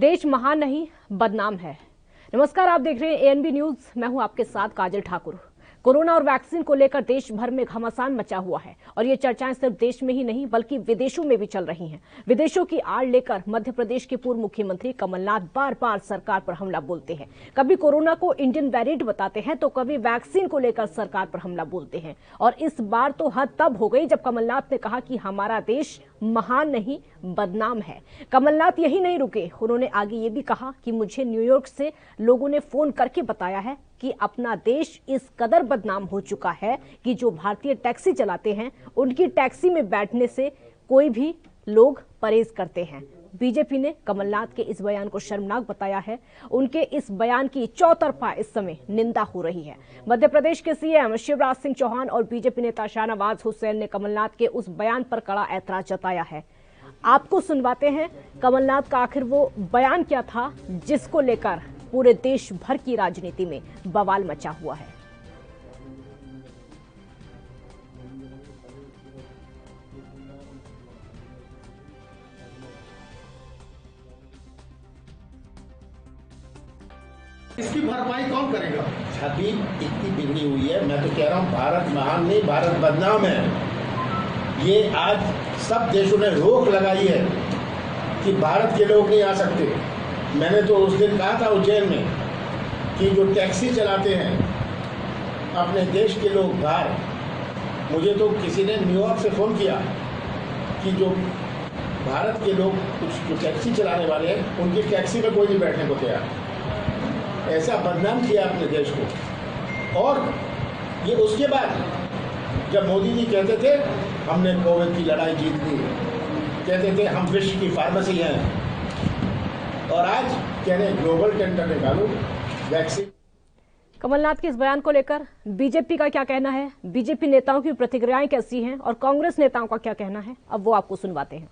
देश महान नहीं बदनाम है। नमस्कार, आप देख रहे हैं एएनबी न्यूज। मैं हूं आपके साथ काजल ठाकुर। कोरोना और वैक्सीन को लेकर देश भर में घमासान मचा हुआ है और ये चर्चाएं सिर्फ देश में ही नहीं बल्कि विदेशों में भी चल रही हैं। विदेशों की आड़ लेकर मध्य प्रदेश के पूर्व मुख्यमंत्री कमलनाथ बार बार सरकार पर हमला बोलते हैं। कभी कोरोना को इंडियन वेरिएंट बताते हैं तो कभी वैक्सीन को लेकर सरकार पर हमला बोलते हैं। और इस बार तो हद तब हो गई जब कमलनाथ ने कहा कि हमारा देश महान नहीं बदनाम है। कमलनाथ यही नहीं रुके, उन्होंने आगे ये भी कहा कि मुझे न्यूयॉर्क से लोगों ने फोन करके बताया है कि अपना देश इस कदर बदनाम हो चुका है कि जो भारतीय टैक्सी चलाते हैं उनकी टैक्सी में बैठने से कोई भी लोग परहेज करते हैं। बीजेपी ने कमलनाथ के इस बयान को शर्मनाक बताया है। उनके इस बयान की चौतरफा इस समय निंदा हो रही है। मध्य प्रदेश के सीएम शिवराज सिंह चौहान और बीजेपी नेता शाहनवाज हुसैन ने कमलनाथ के उस बयान पर कड़ा ऐतराज जताया है। आपको सुनवाते हैं कमलनाथ का आखिर वो बयान क्या था जिसको लेकर पूरे देश भर की राजनीति में बवाल मचा हुआ है। इसकी भरपाई कौन करेगा? छवि इतनी बिगड़ी हुई है। मैं तो कह रहा हूँ भारत महान नहीं भारत बदनाम है। ये आज सब देशों ने रोक लगाई है कि भारत के लोग नहीं आ सकते। मैंने तो उस दिन कहा था उज्जैन में कि जो टैक्सी चलाते हैं अपने देश के लोग बाहर, मुझे तो किसी ने न्यूयॉर्क से फ़ोन किया कि जो भारत के लोग कुछ जो टैक्सी चलाने वाले हैं उनकी टैक्सी में कोई नहीं बैठने को तैयार। ऐसा बदनाम किया अपने देश को। और ये उसके बाद जब मोदी जी कहते थे हमने कोविड की लड़ाई जीत ली, कहते थे हम विश्व की फार्मेसी हैं, और आज कह रहे ग्लोबल टेंडर निकालो वैक्सीन। कमलनाथ के इस बयान को लेकर बीजेपी का क्या कहना है, बीजेपी नेताओं की प्रतिक्रियाएं कैसी हैं और कांग्रेस नेताओं का क्या कहना है, अब वो आपको सुनवाते हैं।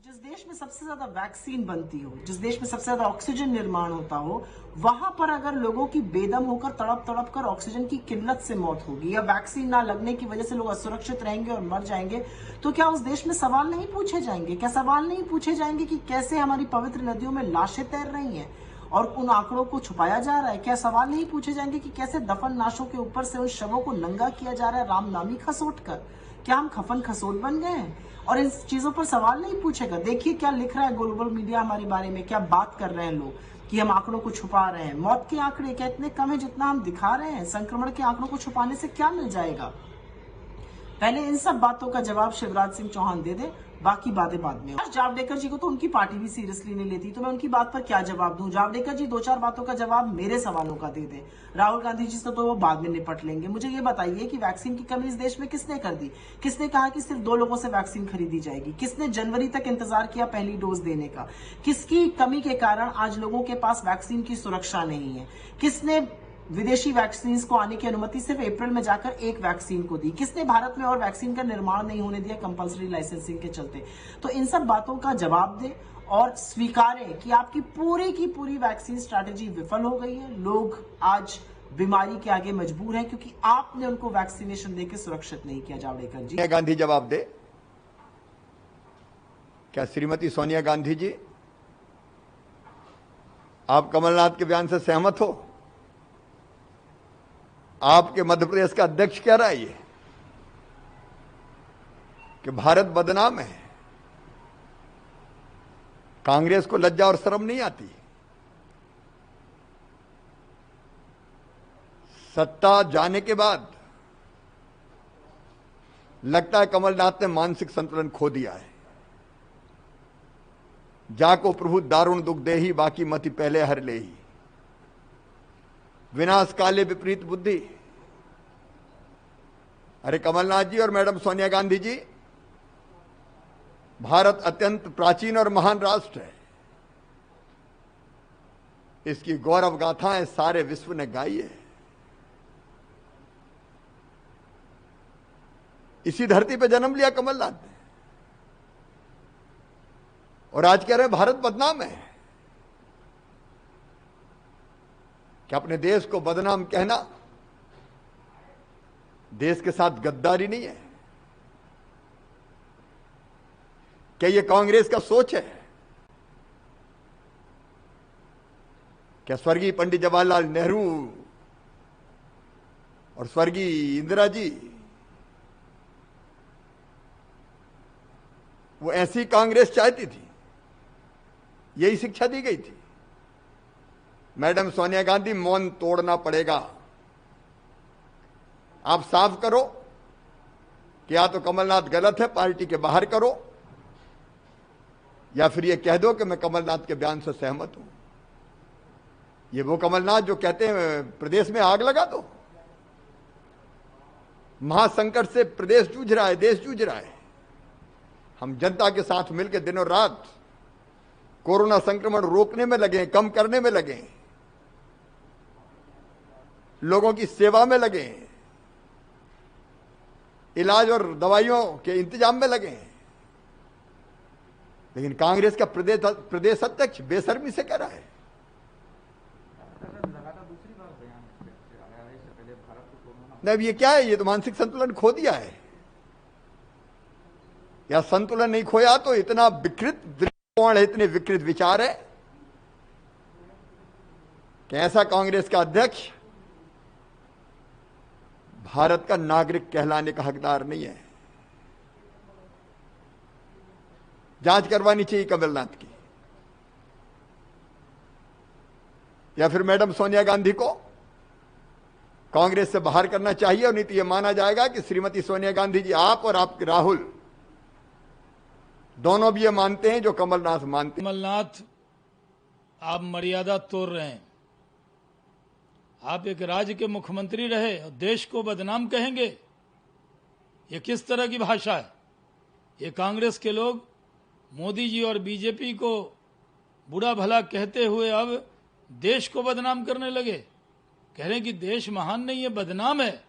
जिस देश में सबसे ज्यादा वैक्सीन बनती हो, जिस देश में सबसे ज्यादा ऑक्सीजन निर्माण होता हो, वहां पर अगर लोगों की बेदम होकर तड़प तड़प कर ऑक्सीजन की किल्लत से मौत होगी या वैक्सीन ना लगने की वजह से लोग असुरक्षित रहेंगे और मर जाएंगे, तो क्या उस देश में सवाल नहीं पूछे जाएंगे? क्या सवाल नहीं पूछे जाएंगे कि कैसे हमारी पवित्र नदियों में लाशें तैर रही हैं और उन आंकड़ों को छुपाया जा रहा है? क्या सवाल नहीं पूछे जाएंगे कि कैसे दफन लाशों के ऊपर से उन शवों को नंगा किया जा रहा है रामनामी खसोट कर? क्या हम खफन खसोट बन गए हैं? और इन चीजों पर सवाल नहीं पूछेगा। देखिए क्या लिख रहा है ग्लोबल मीडिया हमारे बारे में, क्या बात कर रहे हैं लोग कि हम आंकड़ों को छुपा रहे हैं। मौत के आंकड़े क्या इतने कम है जितना हम दिखा रहे हैं? संक्रमण के आंकड़ों को छुपाने से क्या मिल जाएगा? पहले इन सब बातों का जवाब शिवराज सिंह चौहान दे दे, बाकी बातें बाद में। जावड़ेकर जी को तो उनकी पार्टी भी सीरियसली नहीं लेती, तो मैं उनकी बात पर क्या जवाब दूं? जावड़ेकर जी दो चार बातों का जवाब मेरे सवालों का दे दें। राहुल गांधी जी से तो वो बाद में निपट लेंगे। मुझे ये बताइए कि वैक्सीन की कमी इस देश में किसने कर दी? किसने कहा कि सिर्फ 2 लोगों से वैक्सीन खरीदी जाएगी? किसने जनवरी तक इंतजार किया पहली डोज देने का? किसकी कमी के कारण आज लोगों के पास वैक्सीन की सुरक्षा नहीं है? किसने विदेशी वैक्सीन को आने की अनुमति सिर्फ अप्रैल में जाकर एक वैक्सीन को दी? किसने भारत में और वैक्सीन का निर्माण नहीं होने दिया कंपलसरी लाइसेंसिंग के चलते? तो इन सब बातों का जवाब दें और स्वीकारें कि आपकी पूरी की पूरी वैक्सीन स्ट्रैटेजी विफल हो गई है। लोग आज बीमारी के आगे मजबूर हैं क्योंकि आपने उनको वैक्सीनेशन देकर सुरक्षित नहीं किया। जावड़ेकर जी, सोनिया गांधी जवाब दे। क्या श्रीमती सोनिया गांधी जी आप कमलनाथ के बयान से सहमत हो? आपके मध्य प्रदेश का अध्यक्ष कह रहा है ये कि भारत बदनाम है। कांग्रेस को लज्जा और शर्म नहीं आती? सत्ता जाने के बाद लगता है कमलनाथ ने मानसिक संतुलन खो दिया है। जाको प्रभु दारुण दुख देही बाकी मति पहले हर लेही। विनाश काले विपरीत बुद्धि। अरे कमलनाथ जी और मैडम सोनिया गांधी जी, भारत अत्यंत प्राचीन और महान राष्ट्र है। इसकी गौरव गाथाएं सारे विश्व ने गाई है। इसी धरती पे जन्म लिया कमलनाथ ने और आज कह रहे हैं भारत बदनाम है। क्या अपने देश को बदनाम कहना देश के साथ गद्दारी नहीं है? क्या ये कांग्रेस का सोच है? क्या स्वर्गीय पंडित जवाहरलाल नेहरू और स्वर्गीय इंदिरा जी वो ऐसी कांग्रेस चाहती थी? यही शिक्षा दी गई थी। मैडम सोनिया गांधी, मौन तोड़ना पड़ेगा। आप साफ करो कि या तो कमलनाथ गलत है, पार्टी के बाहर करो, या फिर ये कह दो कि मैं कमलनाथ के बयान से सहमत हूं। ये वो कमलनाथ जो कहते हैं प्रदेश में आग लगा दो। महासंकट से प्रदेश जूझ रहा है, देश जूझ रहा है। हम जनता के साथ मिलकर दिनों रात कोरोना संक्रमण रोकने में लगे, कम करने में लगे, लोगों की सेवा में लगे, इलाज और दवाइयों के इंतजाम में लगे। लेकिन कांग्रेस का प्रदेश अध्यक्ष बेशर्मी से कह रहा है। नहीं, ये क्या है? ये तो मानसिक संतुलन खो दिया है। या संतुलन नहीं खोया तो इतना विकृत दृष्टिकोण है, इतने विकृत विचार है कि ऐसा कांग्रेस का अध्यक्ष भारत का नागरिक कहलाने का हकदार नहीं है। जांच करवानी चाहिए कमलनाथ की, या फिर मैडम सोनिया गांधी को कांग्रेस से बाहर करना चाहिए। और नहीं तो यह माना जाएगा कि श्रीमती सोनिया गांधी जी, आप और आप राहुल दोनों भी ये मानते हैं जो कमलनाथ मानते हैं। कमलनाथ, आप मर्यादा तोड़ रहे हैं। आप एक राज्य के मुख्यमंत्री रहे और देश को बदनाम कहेंगे? ये किस तरह की भाषा है? ये कांग्रेस के लोग मोदी जी और बीजेपी को बुरा भला कहते हुए अब देश को बदनाम करने लगे। कह रहे हैं कि देश महान नहीं है, बदनाम है।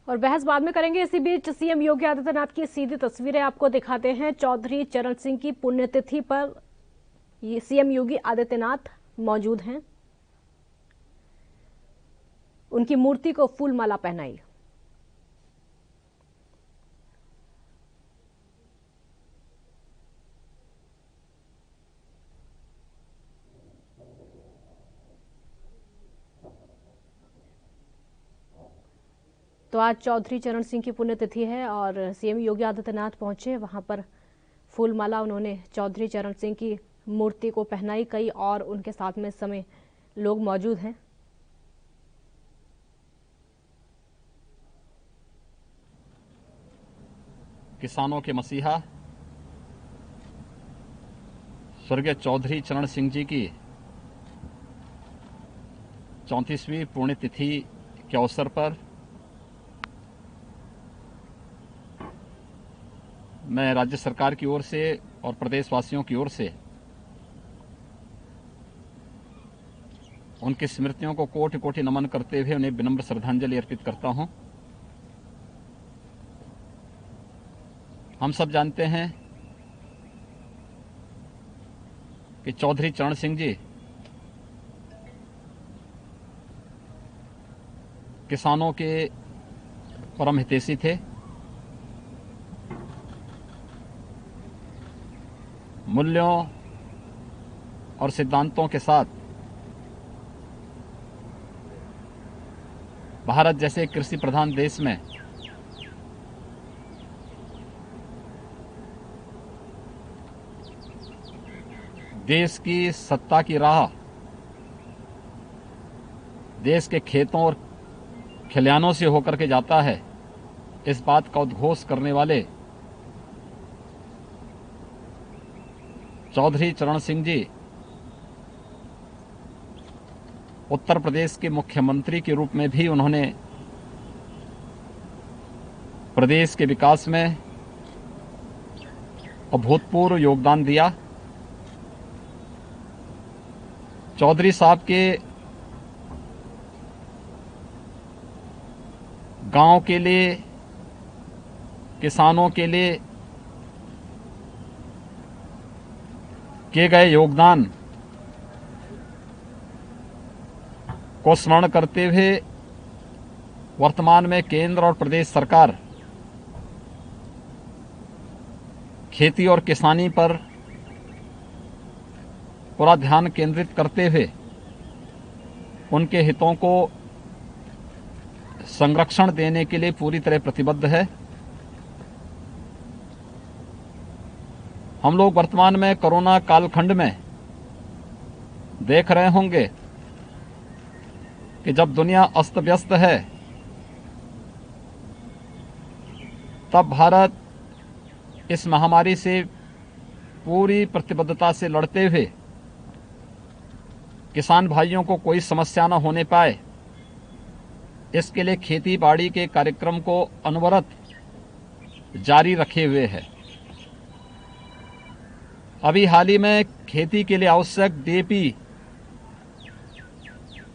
और बहस बाद में करेंगे। इसी बीच सीएम योगी आदित्यनाथ की सीधी तस्वीरें आपको दिखाते हैं। चौधरी चरण सिंह की पुण्यतिथि पर सीएम योगी आदित्यनाथ मौजूद हैं। उनकी मूर्ति को फूल माला पहनाई। तो आज चौधरी चरण सिंह की पुण्यतिथि है और सीएम योगी आदित्यनाथ पहुंचे, वहां पर फूलमाला उन्होंने चौधरी चरण सिंह की मूर्ति को पहनाई। कई और उनके साथ में इस समय लोग मौजूद हैं। किसानों के मसीहा स्वर्गीय चौधरी चरण सिंह जी की 34वीं पुण्यतिथि के अवसर पर मैं राज्य सरकार की ओर से और प्रदेशवासियों की ओर से उनकी स्मृतियों को कोटि कोटि नमन करते हुए उन्हें विनम्र श्रद्धांजलि अर्पित करता हूं। हम सब जानते हैं कि चौधरी चरण सिंह जी किसानों के परम हितैषी थे। मूल्यों और सिद्धांतों के साथ भारत जैसे कृषि प्रधान देश में देश की सत्ता की राह देश के खेतों और खलिहानों से होकर के जाता है, इस बात का उद्घोष करने वाले चौधरी चरण सिंह जी उत्तर प्रदेश के मुख्यमंत्री के रूप में भी उन्होंने प्रदेश के विकास में अभूतपूर्व योगदान दिया। चौधरी साहब के गांव के लिए, किसानों के लिए किए गए योगदान को स्मरण करते हुए वर्तमान में केंद्र और प्रदेश सरकार खेती और किसानी पर पूरा ध्यान केंद्रित करते हुए उनके हितों को संरक्षण देने के लिए पूरी तरह प्रतिबद्ध है। हम लोग वर्तमान में कोरोना कालखंड में देख रहे होंगे कि जब दुनिया अस्त व्यस्त है तब भारत इस महामारी से पूरी प्रतिबद्धता से लड़ते हुए किसान भाइयों को कोई समस्या न होने पाए, इसके लिए खेती बाड़ी के कार्यक्रम को अनवरत जारी रखे हुए है। अभी हाल ही में खेती के लिए आवश्यक डीएपी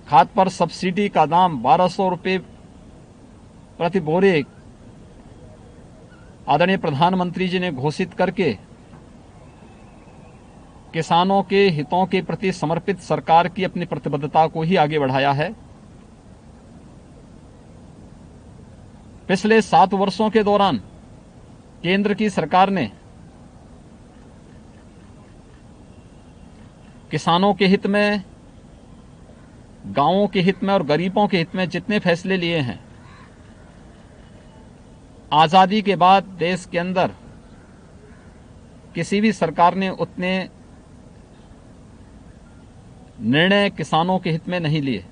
खाद पर सब्सिडी का दाम 1200 रुपये प्रति बोरे आदरणीय प्रधानमंत्री जी ने घोषित करके किसानों के हितों के प्रति समर्पित सरकार की अपनी प्रतिबद्धता को ही आगे बढ़ाया है। पिछले 7 वर्षों के दौरान केंद्र की सरकार ने किसानों के हित में, गांवों के हित में और गरीबों के हित में जितने फैसले लिए हैं, आजादी के बाद देश के अंदर किसी भी सरकार ने उतने निर्णय किसानों के हित में नहीं लिए।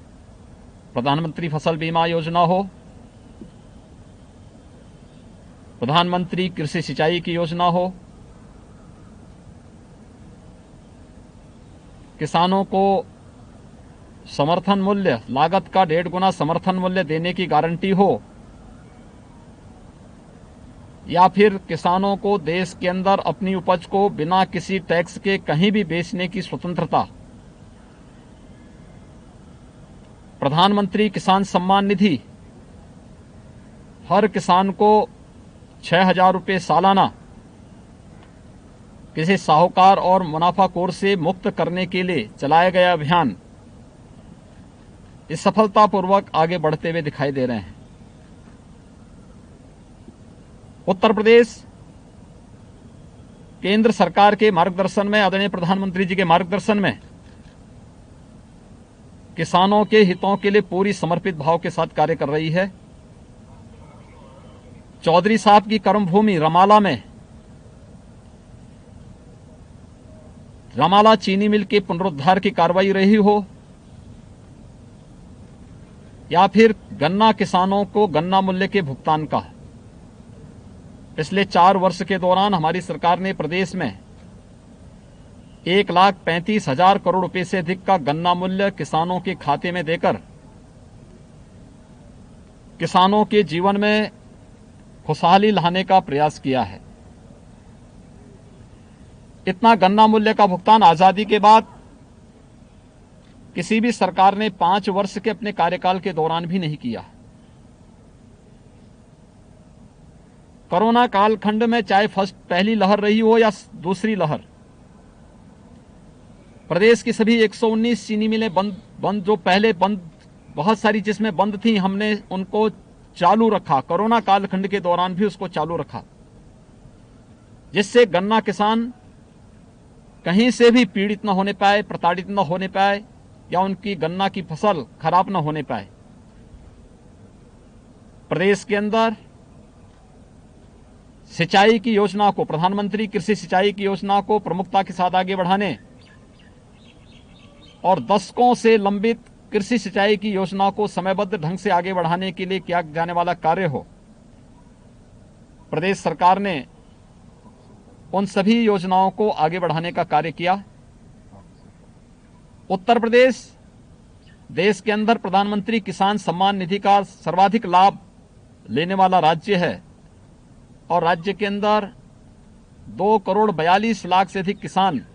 प्रधानमंत्री फसल बीमा योजना हो, प्रधानमंत्री कृषि सिंचाई की योजना हो, किसानों को समर्थन मूल्य, लागत का 1.5 गुना समर्थन मूल्य देने की गारंटी हो, या फिर किसानों को देश के अंदर अपनी उपज को बिना किसी टैक्स के कहीं भी बेचने की स्वतंत्रता, प्रधानमंत्री किसान सम्मान निधि हर किसान को 6,000 रुपये सालाना किसी साहूकार और मुनाफाखोर से मुक्त करने के लिए चलाया गया अभियान इस सफलतापूर्वक आगे बढ़ते हुए दिखाई दे रहे हैं। उत्तर प्रदेश केंद्र सरकार के मार्गदर्शन में, आदरणीय प्रधानमंत्री जी के मार्गदर्शन में किसानों के हितों के लिए पूरी समर्पित भाव के साथ कार्य कर रही है। चौधरी साहब की कर्मभूमि रमाला में रमाला चीनी मिल के पुनरुद्धार की कार्रवाई रही हो, या फिर गन्ना किसानों को गन्ना मूल्य के भुगतान का, पिछले 4 वर्ष के दौरान हमारी सरकार ने प्रदेश में 1,35,000 करोड़ रुपए से अधिक का गन्ना मूल्य किसानों के खाते में देकर किसानों के जीवन में खुशहाली लाने का प्रयास किया है। इतना गन्ना मूल्य का भुगतान आजादी के बाद किसी भी सरकार ने 5 वर्ष के अपने कार्यकाल के दौरान भी नहीं किया। कोरोना कालखंड में चाहे पहली लहर रही हो या दूसरी लहर, प्रदेश की सभी 119 चीनी मिलें बंद जो पहले बंद, बहुत सारी जिसमें बंद थी, हमने उनको चालू रखा। कोरोना कालखंड के दौरान भी उसको चालू रखा, जिससे गन्ना किसान कहीं से भी पीड़ित न होने पाए, प्रताड़ित न होने पाए, या उनकी गन्ना की फसल खराब न होने पाए। प्रदेश के अंदर सिंचाई की योजना को, प्रधानमंत्री कृषि सिंचाई की योजना को प्रमुखता के साथ आगे बढ़ाने और दशकों से लंबित कृषि सिंचाई की योजना को समयबद्ध ढंग से आगे बढ़ाने के लिए किया जाने वाला कार्य हो, प्रदेश सरकार ने उन सभी योजनाओं को आगे बढ़ाने का कार्य किया। उत्तर प्रदेश देश के अंदर प्रधानमंत्री किसान सम्मान निधि का सर्वाधिक लाभ लेने वाला राज्य है और राज्य के अंदर 2,42,00,000 से अधिक किसान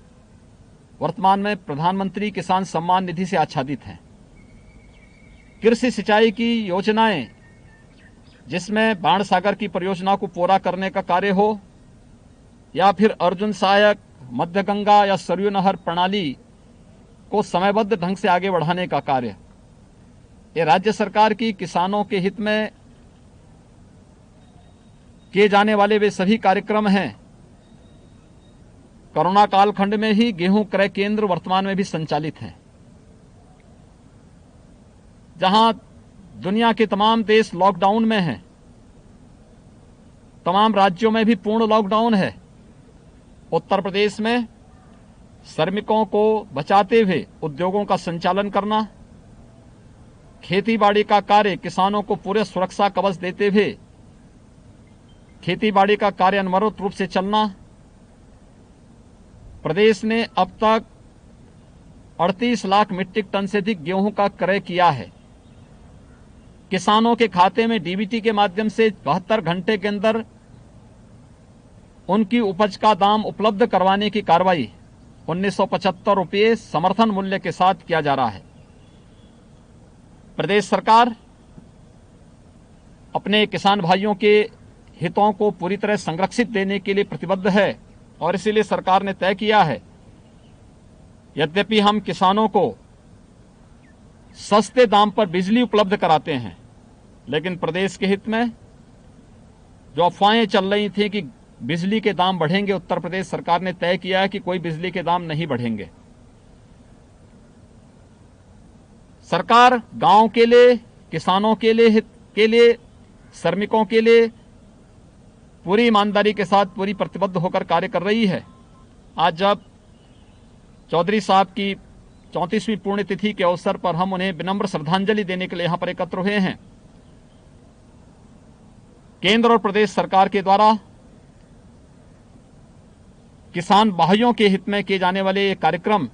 वर्तमान में प्रधानमंत्री किसान सम्मान निधि से आच्छादित हैं। कृषि सिंचाई की योजनाएं, जिसमें बाणसागर की परियोजना को पूरा करने का कार्य हो, या फिर अर्जुन सहायक, मध्य गंगा या सरयू नहर प्रणाली को समयबद्ध ढंग से आगे बढ़ाने का कार्य, ये राज्य सरकार की किसानों के हित में किए जाने वाले वे सभी कार्यक्रम हैं। कोरोना कालखंड में ही गेहूं क्रय केंद्र वर्तमान में भी संचालित हैं। जहां दुनिया के तमाम देश लॉकडाउन में हैं, तमाम राज्यों में भी पूर्ण लॉकडाउन है, उत्तर प्रदेश में श्रमिकों को बचाते हुए उद्योगों का संचालन करना, खेती-बाड़ी का कार्य किसानों को पूरे सुरक्षा कवच देते हुए खेती-बाड़ी का कार्य अनवरत रूप से चलना। प्रदेश ने अब तक 38 लाख मीट्रिक टन से अधिक गेहूं का क्रय किया है। किसानों के खाते में डीबीटी के माध्यम से 72 घंटे के अंदर उनकी उपज का दाम उपलब्ध करवाने की कार्रवाई 1975 रुपये समर्थन मूल्य के साथ किया जा रहा है। प्रदेश सरकार अपने किसान भाइयों के हितों को पूरी तरह संरक्षित देने के लिए प्रतिबद्ध है और इसीलिए सरकार ने तय किया है, यद्यपि हम किसानों को सस्ते दाम पर बिजली उपलब्ध कराते हैं, लेकिन प्रदेश के हित में जो अफवाहें चल रही थी कि बिजली के दाम बढ़ेंगे, उत्तर प्रदेश सरकार ने तय किया है कि कोई बिजली के दाम नहीं बढ़ेंगे। सरकार गांव के लिए, किसानों के लिए, हित के लिए, श्रमिकों के लिए पूरी ईमानदारी के साथ पूरी प्रतिबद्ध होकर कार्य कर रही है। आज जब चौधरी साहब की 34वीं पुण्यतिथि के अवसर पर हम उन्हें विनम्र श्रद्धांजलि देने के लिए यहां पर एकत्र हुए हैं, केंद्र और प्रदेश सरकार के द्वारा किसान भाइयों के हित में किए जाने वाले ये कार्यक्रम,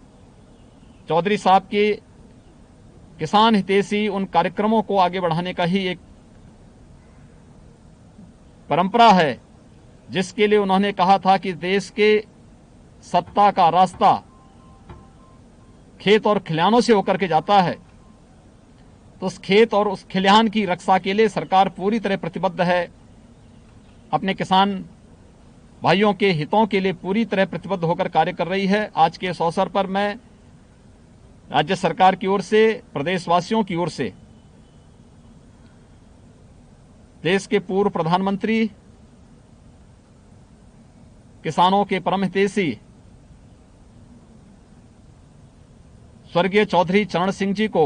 चौधरी साहब के किसान हितैषी उन कार्यक्रमों को आगे बढ़ाने का ही एक परंपरा है, जिसके लिए उन्होंने कहा था कि देश के सत्ता का रास्ता खेत और खलिहानों से होकर के जाता है, तो उस खेत और उस खलिहान की रक्षा के लिए सरकार पूरी तरह प्रतिबद्ध है, अपने किसान भाइयों के हितों के लिए पूरी तरह प्रतिबद्ध होकर कार्य कर रही है। आज के इस अवसर पर मैं राज्य सरकार की ओर से, प्रदेशवासियों की ओर से, देश के पूर्व प्रधानमंत्री, किसानों के परम हितैषी स्वर्गीय चौधरी चरण सिंह जी को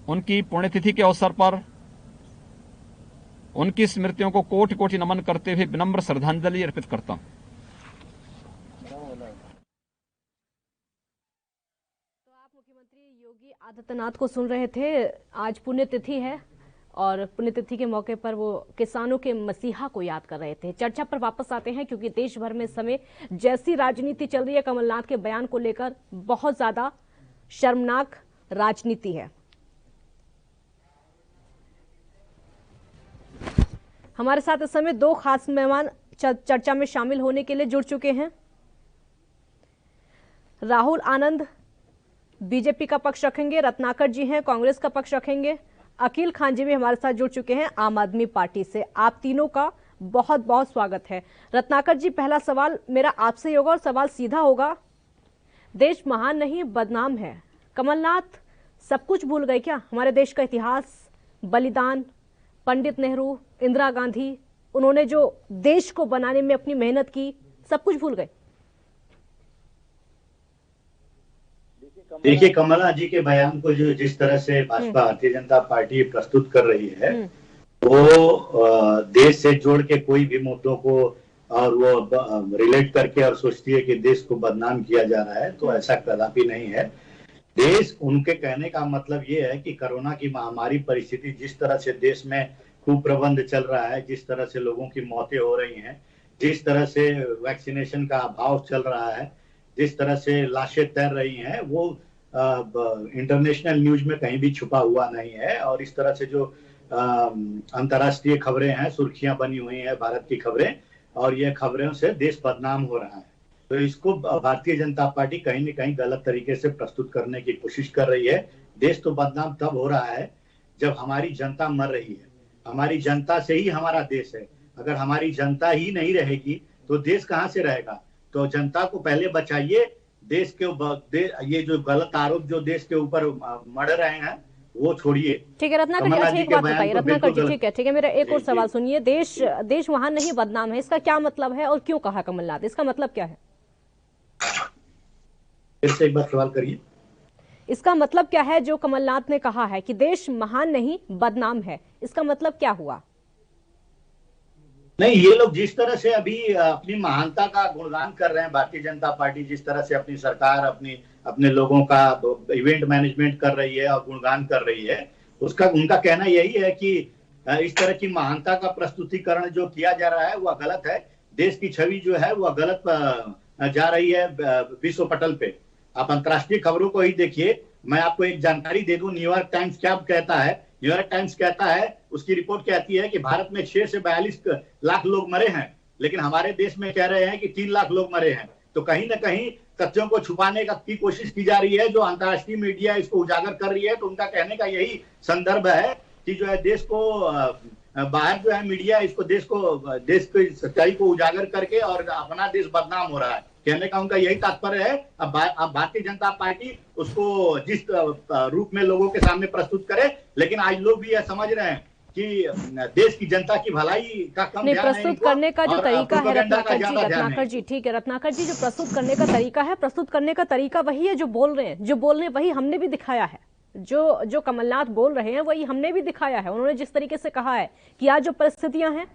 उनकी पुण्यतिथि के अवसर पर उनकी स्मृतियों को कोटि कोटि नमन करते हुए विनम्र श्रद्धांजलि अर्पित करता हूं। तो आप मुख्यमंत्री योगी आदित्यनाथ को सुन रहे थे। आज पुण्यतिथि है और पुण्यतिथि के मौके पर वो किसानों के मसीहा को याद कर रहे थे। चर्चा पर वापस आते हैं, क्योंकि देश भर में इस समय जैसी राजनीति चल रही है, कमलनाथ के बयान को लेकर बहुत ज्यादा शर्मनाक राजनीति है। हमारे साथ इस समय दो खास मेहमान चर्चा में शामिल होने के लिए जुड़ चुके हैं। राहुल आनंद बीजेपी का पक्ष रखेंगे, रत्नाकर जी हैं कांग्रेस का पक्ष रखेंगे, अकील खान जी भी हमारे साथ जुड़ चुके हैं आम आदमी पार्टी से। आप तीनों का बहुत बहुत स्वागत है। रत्नाकर जी, पहला सवाल मेरा आपसे ही होगा और सवाल सीधा होगा। देश महान नहीं बदनाम है। कमलनाथ सब कुछ भूल गए क्या? हमारे देश का इतिहास, बलिदान, पंडित नेहरू, इंदिरा गांधी, उन्होंने जो देश को बनाने में अपनी मेहनत की, सब कुछ भूल गए? देखिए, कमलनाथ जी के बयान को जो जिस तरह से भाजपा भारतीय जनता पार्टी प्रस्तुत कर रही है, वो देश से जोड़ के कोई भी मुद्दों को और वो रिलेट करके और सोचती है कि देश को बदनाम किया जा रहा है, तो ऐसा कदापि नहीं है। देश, उनके कहने का मतलब ये है कि कोरोना की महामारी परिस्थिति जिस तरह से देश में कुप्रबंध चल रहा है, जिस तरह से लोगों की मौतें हो रही हैं, जिस तरह से वैक्सीनेशन का अभाव चल रहा है, जिस तरह से लाशें तैर रही हैं, वो इंटरनेशनल न्यूज में कहीं भी छुपा हुआ नहीं है। और इस तरह से जो अंतर्राष्ट्रीय खबरें हैं, सुर्खियां बनी हुई हैं भारत की खबरें, और ये खबरों से देश बदनाम हो रहा है, तो इसको भारतीय जनता पार्टी कहीं न कहीं गलत तरीके से प्रस्तुत करने की कोशिश कर रही है। देश तो बदनाम तब हो रहा है जब हमारी जनता मर रही है। हमारी जनता से ही हमारा देश है। अगर हमारी जनता ही नहीं रहेगी तो देश कहां से रहेगा? तो जनता को पहले बचाइए। देश के ये जो गलत आरोप जो देश के ऊपर मढ़ रहे हैं वो छोड़िए। ठीक है रत्नाकर जी, अच्छा एक बात बताइए रत्नाकर जी, ठीक है मेरा एक और सवाल सुनिए। देश महान नहीं बदनाम है, इसका क्या मतलब है और क्यों कहा कमलनाथ? इसका मतलब क्या है? फिर से एक बार सवाल करिए। इसका मतलब क्या है जो कमलनाथ ने कहा है कि देश महान नहीं बदनाम है, इसका मतलब क्या हुआ? नहीं, ये लोग जिस तरह से अभी अपनी महानता का गुणगान कर रहे हैं, भारतीय जनता पार्टी जिस तरह से अपनी सरकार अपने लोगों का इवेंट मैनेजमेंट कर रही है और गुणगान कर रही है, उसका उनका कहना यही है कि इस तरह की महानता का प्रस्तुतिकरण जो किया जा रहा है वह गलत है। देश की छवि जो है वह गलत जा रही है विश्व पटल पे। आप अंतर्राष्ट्रीय खबरों को ही देखिए। मैं आपको एक जानकारी दे दूं, न्यूयॉर्क टाइम्स क्या कहता है। न्यूयॉर्क टाइम्स कहता है, उसकी रिपोर्ट कहती है कि भारत में 6 से 42 लाख लोग मरे हैं, लेकिन हमारे देश में कह रहे हैं कि 3 लाख लोग मरे हैं। तो कहीं ना कहीं तथ्यों को छुपाने की कोशिश की जा रही है। जो अंतर्राष्ट्रीय मीडिया इसको उजागर कर रही है, तो उनका कहने का यही संदर्भ है कि जो है देश को बाहर जो है मीडिया इसको देश की सच्चाई को उजागर करके और अपना देश बदनाम हो रहा है। कहने का उनका यही तात्पर्य है। अब भारतीय जनता पार्टी उसको जिस रूप में लोगों के सामने प्रस्तुत करे, लेकिन आज लोग भी यह समझ रहे हैं कि देश की जनता की भलाई का कम ध्यान है। प्रस्तुत करने का जो तरीका है रत्नाकर जी, ठीक है रत्नाकर जी, जो प्रस्तुत करने का तरीका है, प्रस्तुत करने का तरीका वही है जो बोल रहे हैं, वही हमने भी दिखाया है। जो कमलनाथ बोल रहे हैं वही हमने भी दिखाया है। उन्होंने जिस तरीके से कहा है कि आज जो परिस्थितियां हैं,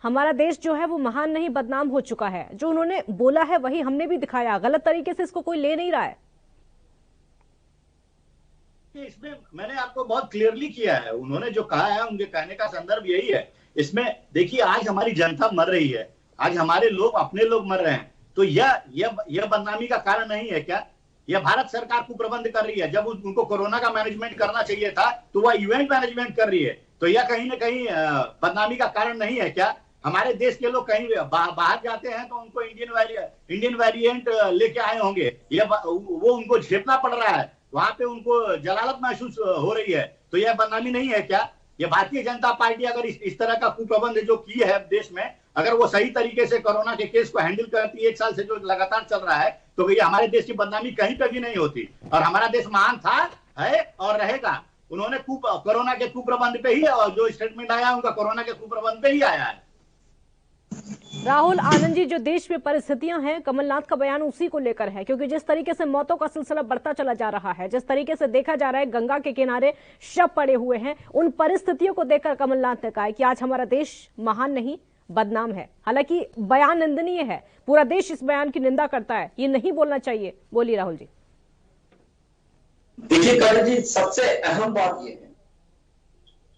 हमारा देश जो है वो महान नहीं बदनाम हो चुका है, जो उन्होंने बोला है वही हमने भी दिखाया। गलत तरीके से इसको कोई ले नहीं रहा है। इसमें मैंने आपको बहुत क्लियरली किया है। उन्होंने जो कहा है, उनके कहने का संदर्भ यही है। इसमें देखिए, आज हमारी जनता मर रही है, आज हमारे लोग अपने लोग मर रहे हैं, तो यह बदनामी का कारण नहीं है क्या? यह भारत सरकार कुप्रबंध कर रही है। जब उनको कोरोना का मैनेजमेंट करना चाहिए था, तो वह इवेंट मैनेजमेंट कर रही है। तो यह कहीं ना कहीं बदनामी का कारण नहीं है क्या? हमारे देश के लोग कहीं बाहर जाते हैं तो उनको इंडियन वेरिएंट लेके आए होंगे, वो उनको झेपना पड़ रहा है, वहां पे उनको जलालत महसूस हो रही है। तो यह बदनामी नहीं है क्या? ये भारतीय जनता पार्टी अगर इस तरह का कुप्रबंध जो की है देश में, अगर वो सही तरीके से कोरोना के केस को हैंडल करती है, 1 साल से जो लगातार चल रहा है, तो भैया हमारे देश की बदनामी कहीं पे भी नहीं होती। और हमारा देश महान था, है और रहेगा। उन्होंने कोरोना के कुप्रबंध पे ही, और जो स्टेटमेंट आया उनका कोरोना के कुप्रबंध पे ही आया है। राहुल आनंद जी, जो देश में परिस्थितियां हैं, कमलनाथ का बयान उसी को लेकर है, क्योंकि जिस तरीके से मौतों का सिलसिला बढ़ता चला जा रहा है, जिस तरीके से देखा जा रहा है गंगा के किनारे शव पड़े हुए हैं, उन परिस्थितियों को देखकर कमलनाथ ने कहा है कि आज हमारा देश महान नहीं बदनाम है। हालांकि बयान निंदनीय है, पूरा देश इस बयान की निंदा करता है, ये नहीं बोलना चाहिए। बोलिए राहुल जी। देखिए काजल जी, सबसे अहम बात यह है,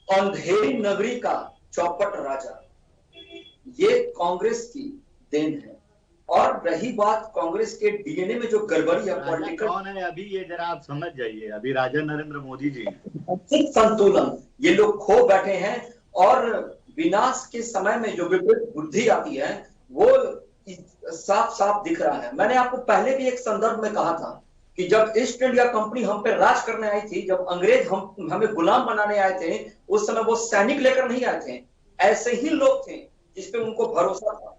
अंधेरी नगरी का चौपट राजा ये कांग्रेस की देन है। और रही बात कांग्रेस के डीएनए में जो गड़बड़ी है, पॉलिटिकल कौन है अभी, ये जरा आप समझ जाइए। अभी राजा नरेंद्र मोदी जी, संतुलन ये लोग खो बैठे हैं। और विनाश के समय में जो विपरीत बुद्धि आती है वो साफ साफ दिख रहा है। मैंने आपको पहले भी एक संदर्भ में कहा था कि जब ईस्ट इंडिया कंपनी हम पे राज करने आई थी, जब अंग्रेज हमें गुलाम बनाने आए थे, उस समय वो सैनिक लेकर नहीं आए थे, ऐसे ही लोग थे जिसपे उनको भरोसा था,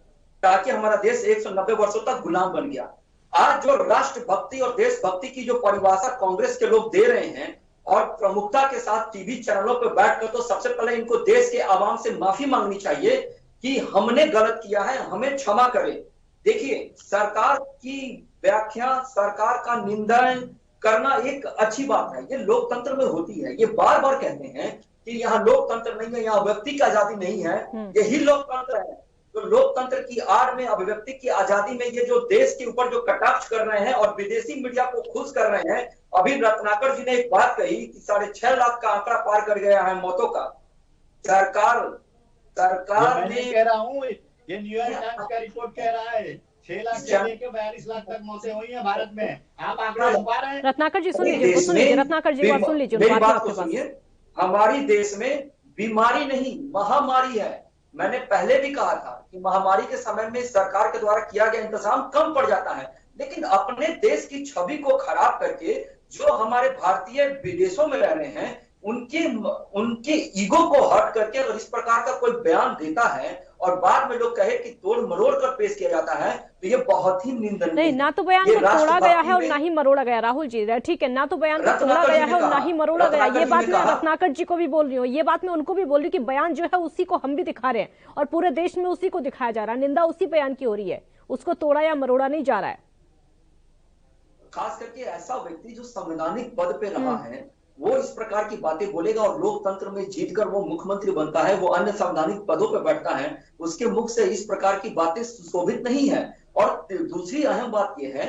ताकि हमारा देश 190 वर्षों तक गुलाम बन गया। आज जो राष्ट्रभक्ति और देशभक्ति की जो परिभाषा कांग्रेस के लोग दे रहे हैं, और प्रमुखता के साथ टीवी चैनलों पर बैठकर, तो सबसे पहले इनको देश के आवाम से माफी मांगनी चाहिए कि हमने गलत किया है, हमें क्षमा करें। देखिए, सरकार की व्याख्या, सरकार का निंदन करना एक अच्छी बात है, ये लोकतंत्र में होती है। ये बार बार कहते हैं कि यहाँ लोकतंत्र नहीं है, यहाँ व्यक्ति की आजादी नहीं है, यही लोकतंत्र है। तो लोकतंत्र की आड़ में, अभिव्यक्ति की आजादी में ये जो देश के ऊपर जो कटाक्ष कर रहे हैं और विदेशी मीडिया को खुश कर रहे हैं। अभी रत्नाकर जी ने एक बात कही कि 6.5 लाख का आंकड़ा पार कर गया है मौतों का। सरकार ने, कह रहा हूँ, ये न्यूयॉर्क टाइम्स का रिपोर्ट कह रहा है 6 लाख से लेकर 42 लाख तक मौतें हुई हैं भारत में। आप आंकड़ा छुपा रहे हैं। रत्नाकर जी सुन लीजिए, रत्नाकर जी बात सुन लीजिए। मेरी बात को सुनिए, हमारी देश में बीमारी नहीं महामारी है। मैंने पहले भी कहा था कि महामारी के समय में सरकार के द्वारा किया गया इंतजाम कम पड़ जाता है, लेकिन अपने देश की छवि को खराब करके जो हमारे भारतीय विदेशों में रह रहे हैं, उनके ईगो को हर्ट करके अगर इस प्रकार का कोई बयान देता है और बाद में लोग कहे कि तोड़ मरोड़ कर पेश किया जाता है, तो ये बहुत ही निंदनीय। नहीं, ना तो बयान को तोड़ा गया है और ना ही मरोड़ा गया। राहुल जी ठीक है, ना तो बयान को तोड़ा गया है और ना ही मरोड़ा गया। ये बात मैं रत्नाकर जी को भी बोल रही हूँ, ये बात मैं उनको भी बोल रही हूँ कि बयान जो है उसी को हम भी दिखा रहे हैं और पूरे देश में उसी को दिखाया जा रहा है, निंदा उसी बयान की हो रही है, उसको तोड़ा या मरोड़ा नहीं जा रहा है। खास करके ऐसा व्यक्ति जो संवैधानिक पद पे रहा है वो इस प्रकार की बातें बोलेगा और लोकतंत्र में जीतकर वो मुख्यमंत्री बनता है, वो अन्य संवैधानिक पदों पर बैठता है, उसके मुख से इस प्रकार की बातें सुशोभित नहीं है। और दूसरी अहम बात यह है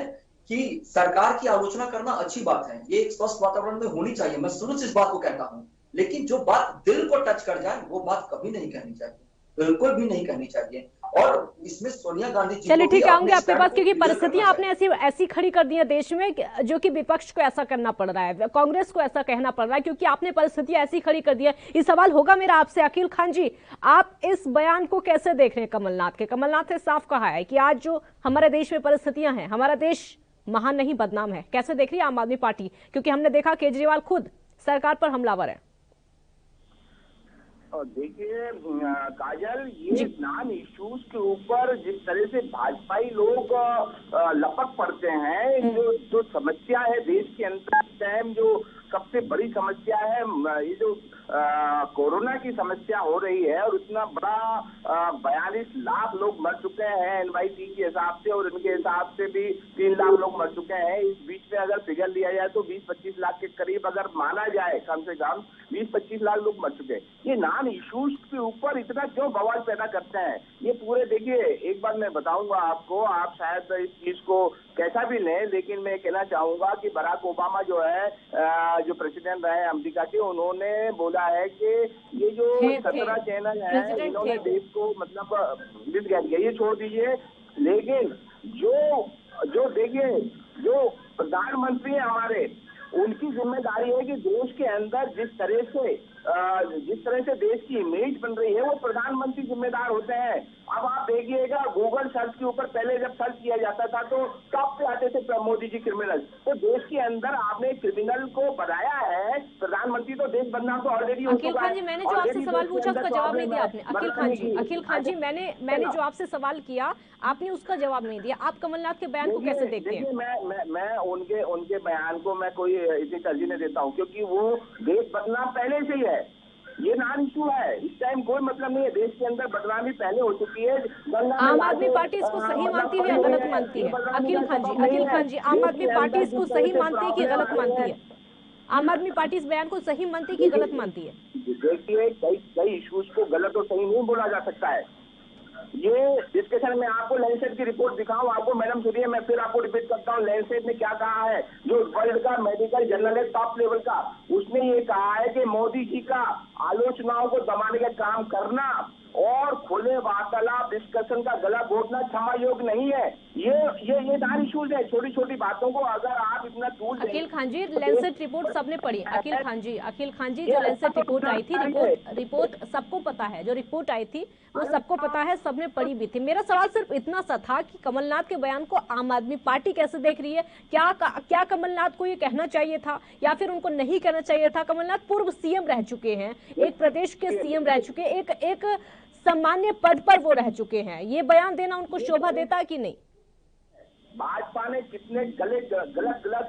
कि सरकार की आलोचना करना अच्छी बात है, ये एक स्वस्थ वातावरण में होनी चाहिए, मैं शुरू से इस बात को कहता हूं, लेकिन जो बात दिल को टच कर जाए वो बात कभी नहीं कहनी चाहिए, बिल्कुल भी नहीं कहनी चाहिए। और इसमें सोनिया गांधी जी, चलिए ठीक है, आऊंगे आपके पास, क्योंकि परिस्थितियां आपने ऐसी खड़ी कर दी है देश में जो कि विपक्ष को ऐसा करना पड़ रहा है, कांग्रेस को ऐसा कहना पड़ रहा है, क्योंकि आपने परिस्थितियां ऐसी खड़ी कर दी है। ये सवाल होगा मेरा आपसे, अखिल खान जी, आप इस बयान को कैसे देख रहे हैं कमलनाथ के? कमलनाथ ने साफ कहा है कि आज जो हमारे देश में परिस्थितियां हैं, हमारा देश महान नहीं बदनाम है। कैसे देख रही है आम आदमी पार्टी, क्योंकि हमने देखा केजरीवाल खुद सरकार पर हमलावर है? देखिए काजल, ये नॉन इश्यूज के ऊपर जिस तरह से भाजपाई लोग लपक पड़ते हैं, जो समस्या है देश के अंदर टाइम, जो सबसे बड़ी समस्या है ये जो कोरोना की समस्या हो रही है, और इतना बड़ा 42 लाख लोग मर चुके हैं एनवाईसी के हिसाब से, और इनके हिसाब से भी 3 लाख लोग मर चुके हैं। इस बीच में अगर फिगर लिया जाए तो 20-25 लाख के करीब अगर माना जाए, कम से कम 20-25 लाख लोग मर चुके हैं। ये नॉन इश्यूज के ऊपर इतना क्यों बवाल पैदा करते हैं? ये पूरे, देखिए एक बार मैं बताऊंगा आपको, आप शायद इस चीज को कैसा भी लें, लेकिन मैं कहना चाहूंगा कि बराक ओबामा जो है, जो प्रेसिडेंट रहे अमेरिका के, उन्होंने बोला है कि ये जो 17 चैनल है इन्होंने देश को मतलब मिस गया, ये छोड़ दीजिए, लेकिन जो देखिए जो प्रधानमंत्री है हमारे, उनकी जिम्मेदारी है कि देश के अंदर जिस तरह से देश की इमेज बन रही है, वो प्रधानमंत्री जिम्मेदार होते हैं। अब आप देखिएगा गूगल सर्च के ऊपर पहले जब सर्च किया जाता था तो टॉप पे आते थे मोदी जी क्रिमिनल। तो देश के अंदर आपने क्रिमिनल को बनाया है प्रधानमंत्री, तो देश बदनाम तो ऑलरेडी हो चुका है। अखिल खान जी, मैंने जो आपसे सवाल पूछा उसका जवाब नहीं दिया आपने। अखिल खान जी, मैंने जो आपसे सवाल किया आपने उसका जवाब नहीं दिया। आप कमलनाथ के बयान को कैसे देखते हैं? मैं उनके बयान को मैं कोई इतनी तरजीह नहीं देता हूँ, क्योंकि वो देश बदनाम पहले से ही है, ये नॉन इशू है, इस टाइम कोई मतलब नहीं है। देश के अंदर बदनामी पहले हो चुकी है। आम आदमी पार्टी इसको सही मानती है या गलत मानती है? अखिल खान जी, आम आदमी पार्टी इसको सही मानती है कि गलत मानती है? आम आदमी पार्टी इस बयान को सही मानती है कि गलत मानती है? देखिए कई इश्यूज को गलत और सही नहीं बोला जा सकता है। ये डिस्कशन में आपको लैंसेट की रिपोर्ट दिखाऊं, आपको मैडम सुनिए, मैं फिर आपको रिपीट करता हूं, लैंसेट ने क्या कहा है, जो वर्ल्ड का मेडिकल जर्नल है टॉप लेवल का, उसने ये कहा है कि मोदी जी का आलोचनाओं को दबाने का काम करना और खुले वार्तालाप डिस्कशन का गला घोटना क्षमा योग्य नहीं है। ये नॉन इश्यूज है, छोटी छोटी बातों को अगर आप इतना दूर। अखिल खान जी, लैंसेट रिपोर्ट सबने पढ़ी। अखिल खान जी, जो लैंसेट रिपोर्ट आई थी, रिपोर्ट सबको पता है, जो रिपोर्ट आई थी वो सबको पता है, सबने पढ़ी भी थी। मेरा सवाल सिर्फ इतना सा था कि कमलनाथ के बयान को आम आदमी पार्टी कैसे देख रही है? क्या कमलनाथ को ये कहना चाहिए था या फिर उनको नहीं कहना चाहिए था? कमलनाथ पूर्व सीएम रह चुके हैं, एक प्रदेश के सीएम रह चुके, एक सामान्य पद पर वो रह चुके हैं, ये बयान देना उनको शोभा देता है कि नहीं? भाजपा ने कितने गलत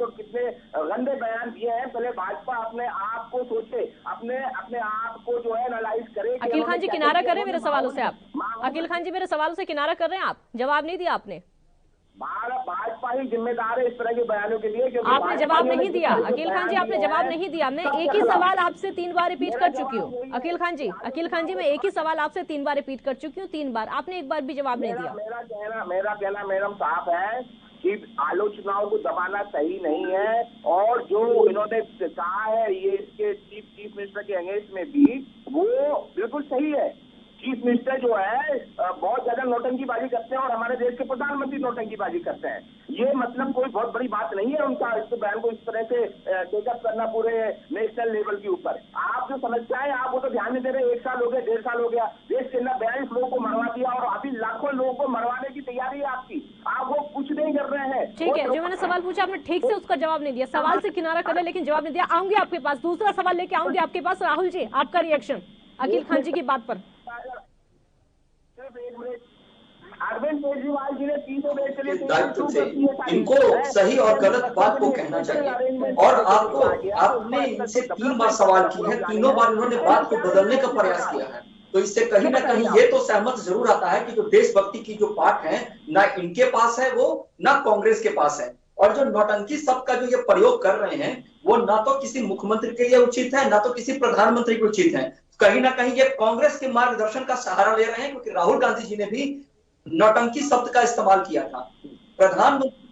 और कितने गंदे बयान दिए हैं, पहले भाजपा अपने आप को सोचे, अपने आप को जो है एनालाइज करे। अखिल खान जी, किनारा करें मेरे सवालों से आप। अखिल खान जी, मेरे सवालों से किनारा कर रहे हैं आप, जवाब नहीं दिया आपने। भाजपा ही जिम्मेदार है इस तरह के बयानों के लिए, क्योंकि आपने जवाब नहीं दिया। अखिल खान जी, आपने जवाब नहीं दिया। मैं एक ही सवाल आपसे 3 बार रिपीट कर चुकी हूँ। अखिल खान जी, मैं एक ही सवाल आपसे 3 बार रिपीट कर चुकी हूँ, 3 बार। आपने एक बार भी जवाब नहीं दिया। मेरा कहना मैडम साफ है कि आलोचनाओं को दबाना सही नहीं है, और जो इन्होंने कहा है ये इसके चीफ मिनिस्टर के अगेंस्ट में भी, वो बिल्कुल सही है। चीफ मिनिस्टर जो है बहुत ज्यादा नौटंकीबाजी करते हैं और हमारे देश के प्रधानमंत्री नौटंकीबाजी करते हैं। ये मतलब कोई बहुत बड़ी बात नहीं है उनका इस बयान को इस तरह से टेकअप करना पूरे नेशनल लेवल के ऊपर। आप जो समस्या है आप वो तो ध्यान नहीं दे रहे। 1 साल हो गया, 1.5 साल हो गया, देश के अंदर 42 लोगों को मरवा दिया और अभी लाखों लोगों को मरवाने की तैयारी है आपकी, आप वो कुछ नहीं कर रहे हैं। ठीक है, जो मैंने सवाल पूछा आपने ठीक से उसका जवाब नहीं दिया। सवाल से किनारा कर रहे लेकिन जवाब नहीं दिया। आऊंगी आपके पास, दूसरा सवाल लेके आऊंगी आपके पास। राहुल जी, आपका रिएक्शन अखिल खान जी की बात पर। अरविंद केजरीवाल जी ने 300 के लिए दायित्व से इनको सही और गलत बात को कहना चाहिए, और आपने इनसे 3 बार सवाल किए हैं, तीनों बार इन्होंने बात को बदलने का प्रयास किया है। तो इससे कहीं ना कहीं ये तो सहमत जरूर आता है कि जो देशभक्ति की जो बात है ना इनके पास है वो, ना कांग्रेस के पास है। और जो नौटंकी शब्द का जो ये प्रयोग कर रहे हैं वो ना तो किसी मुख्यमंत्री के लिए उचित है, ना तो किसी प्रधानमंत्री के उचित है। कहीं ना कहीं ये कांग्रेस के मार्गदर्शन का सहारा ले रहे हैं, क्योंकि राहुल गांधी जी ने भी नौटंकी शब्द का इस्तेमाल किया था। प्रधानमंत्री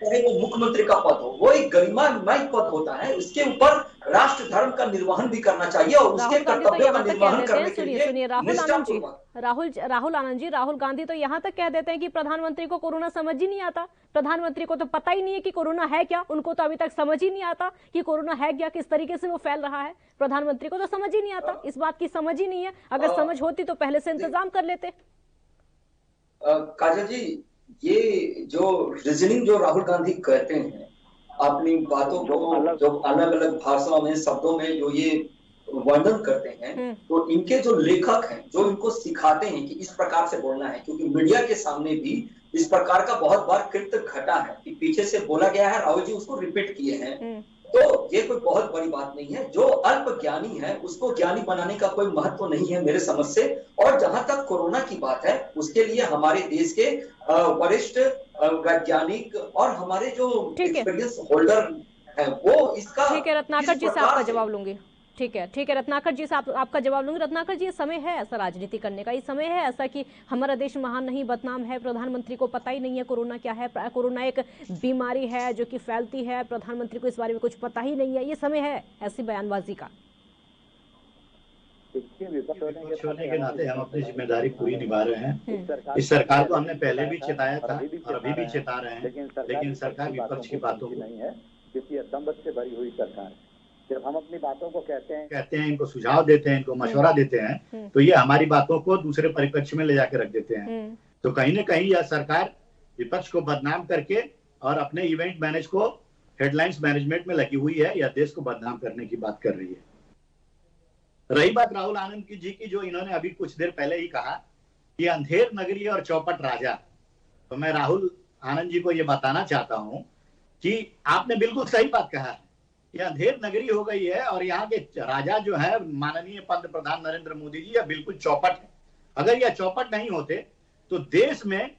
चाहे वो मुख्यमंत्री का पद हो, वो एक गरिमामय पद होता है, उसके ऊपर राष्ट्र धर्म का निर्वहन भी करना चाहिए और उसके कर्तव्यों का निर्वहन करने के लिए राहुल आनंद जी, राहुल गांधी तो यहाँ तक कह देते हैं कि प्रधानमंत्री को कोरोना समझ ही नहीं आता। प्रधानमंत्री को तो पता ही नहीं है कि कोरोना है क्या, उनको तो अभी तक समझ ही नहीं आता कि कोरोना है क्या, किस तरीके से वो फैल रहा है। प्रधानमंत्री को तो समझ ही नहीं आता, इस बात की समझ ही नहीं है। अगर समझ होती तो पहले से इंतजाम कर लेते। काजल जी, ये जो रीजनिंग जो राहुल गांधी कहते हैं अपनी बातों को जो अलग अलग भाषाओं में शब्दों में जो ये वर्णन करते हैं, तो इनके जो लेखक हैं जो इनको सिखाते हैं कि इस प्रकार से बोलना है, क्योंकि मीडिया के सामने भी इस प्रकार का बहुत बार कृत्य घटा है कि पीछे से बोला गया है, राहुल जी उसको रिपीट किए हैं। तो ये कोई बहुत बड़ी बात नहीं है। जो अल्प ज्ञानी है उसको ज्ञानी बनाने का कोई महत्व नहीं है मेरे समझ से। और जहां तक कोरोना की बात है, उसके लिए हमारे देश के वरिष्ठ वैज्ञानिक और हमारे जो एक्सपीरियंस होल्डर है वो इसका, ठीक है रत्नाकर जी से आपका जवाब लूंगी। ठीक है रत्नाकर जी से आपका जवाब लूंगी। रत्नाकर जी, ये समय है ऐसा राजनीति करने का, ये समय है ऐसा कि हमारा देश महान नहीं बदनाम है, प्रधानमंत्री को पता ही नहीं है कोरोना क्या है, कोरोना एक बीमारी है जो कि फैलती है, प्रधानमंत्री को इस बारे में कुछ पता ही नहीं है, ये समय है ऐसी बयानबाजी का? विपक्ष होने के नाते हम अपनी जिम्मेदारी पूरी निभा रहे हैं। इस सरकार को हमने पहले भी चेताया था और अभी भी चेता रहे हैं, लेकिन सरकार विपक्ष की बातों को नहीं है, क्योंकि असंबद्ध से भरी हुई सरकार। जब हम अपनी बातों को कहते हैं, इनको सुझाव देते हैं, इनको मशवरा देते हैं, तो ये हमारी बातों को दूसरे परिप्रेक्ष्य में ले जाकर रख देते हैं। तो कहीं न कहीं यह सरकार विपक्ष को बदनाम करके और अपने इवेंट मैनेज को हेडलाइंस मैनेजमेंट में लगी हुई है, या देश को बदनाम करने की बात कर रही है। रही बात राहुल आनंद जी की, जो इन्होंने अभी कुछ देर पहले ही कहा कि अंधेर नगरी और चौपट राजा, तो मैं राहुल आनंद जी को यह बताना चाहता हूं कि आपने बिल्कुल सही बात कहा है। यह अंधेर नगरी हो गई है और यहाँ के राजा जो है माननीय पंतप्रधान नरेंद्र मोदी जी, यह बिल्कुल चौपट है। अगर यह चौपट नहीं होते तो देश में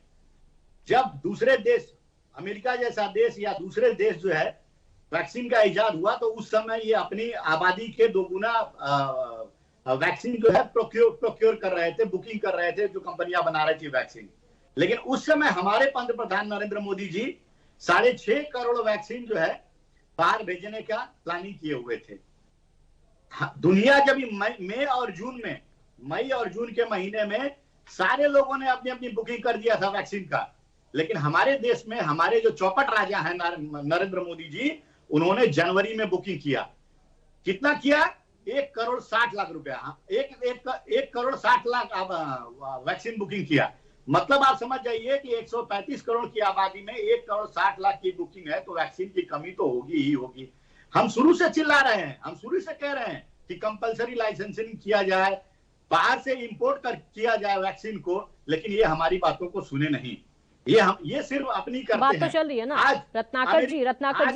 जब दूसरे देश, अमेरिका जैसा देश या दूसरे देश जो है वैक्सीन का इजाद हुआ, तो उस समय ये अपनी आबादी के दोगुना वैक्सीन जो है प्रोक्योर कर रहे थे, बुकिंग कर रहे थे, जो कंपनियां बना रही थी वैक्सीन। लेकिन उस समय हमारे पंतप्रधान नरेंद्र मोदी जी 6.5 करोड़ वैक्सीन जो है बाहर भेजने का प्लानिंग किए हुए थे। दुनिया जब मई और जून के महीने में सारे लोगों ने अपनी अपनी बुकिंग कर दिया था वैक्सीन का, लेकिन हमारे देश में हमारे जो चौपट राजा हैं नरेंद्र मोदी जी, उन्होंने जनवरी में बुकिंग किया। कितना किया? 1,60 लाख रुपया, 1,60 लाख वैक्सीन बुकिंग किया। मतलब आप समझ जाइए कि 135 करोड़ की आबादी में 1,60 लाख की बुकिंग है, तो वैक्सीन की कमी तो होगी ही होगी। हम शुरू से चिल्ला रहे हैं, हम शुरू से कह रहे हैं कि कंपलसरी लाइसेंसिंग किया जाए, बाहर से इंपोर्ट किया जाए वैक्सीन को, लेकिन ये हमारी बातों को सुने नहीं। ये सिर्फ अपनी करते बात तो चल रही है ना रत्नाकर जी,